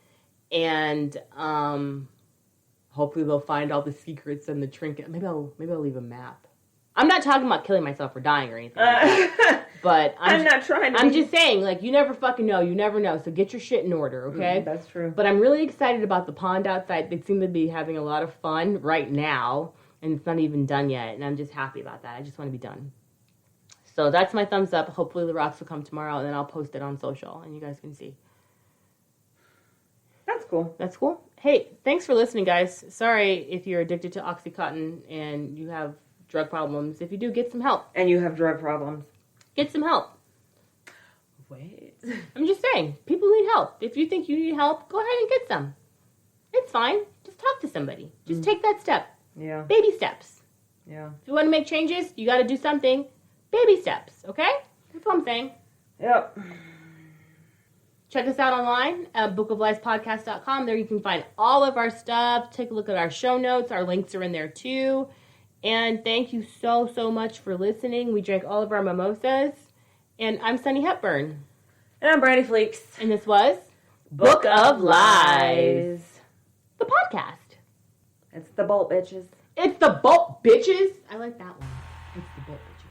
and hopefully they'll find all the secrets and the trinket. Maybe I'll leave a map. I'm not talking about killing myself or dying or anything like that. But I'm not trying to. I'm just saying, you never fucking know. You never know. So get your shit in order, okay? That's true. But I'm really excited about the pond outside. They seem to be having a lot of fun right now, and it's not even done yet. And I'm just happy about that. I just want to be done. So that's my thumbs up. Hopefully the rocks will come tomorrow, and then I'll post it on social, and you guys can see. That's cool. That's cool. Hey, thanks for listening, guys. Sorry if you're addicted to Oxycontin and you have drug problems. If you do, get some help. And you have drug problems. Get some help. Wait. I'm just saying, people need help. If you think you need help, go ahead and get some. It's fine. Just talk to somebody. Just take that step. Yeah. Baby steps. Yeah. If you want to make changes, you got to do something. Baby steps, okay? That's what I'm saying. Yep. Check us out online at bookoflifespodcast.com. There you can find all of our stuff. Take a look at our show notes. Our links are in there too. And thank you so, so much for listening. We drank all of our mimosas. And I'm Sunny Hepburn. And I'm Brandi Fleeks. And this was Book of Lies, the podcast. It's the bolt, bitches. It's the bolt, bitches. I like that one. It's the bolt, bitches.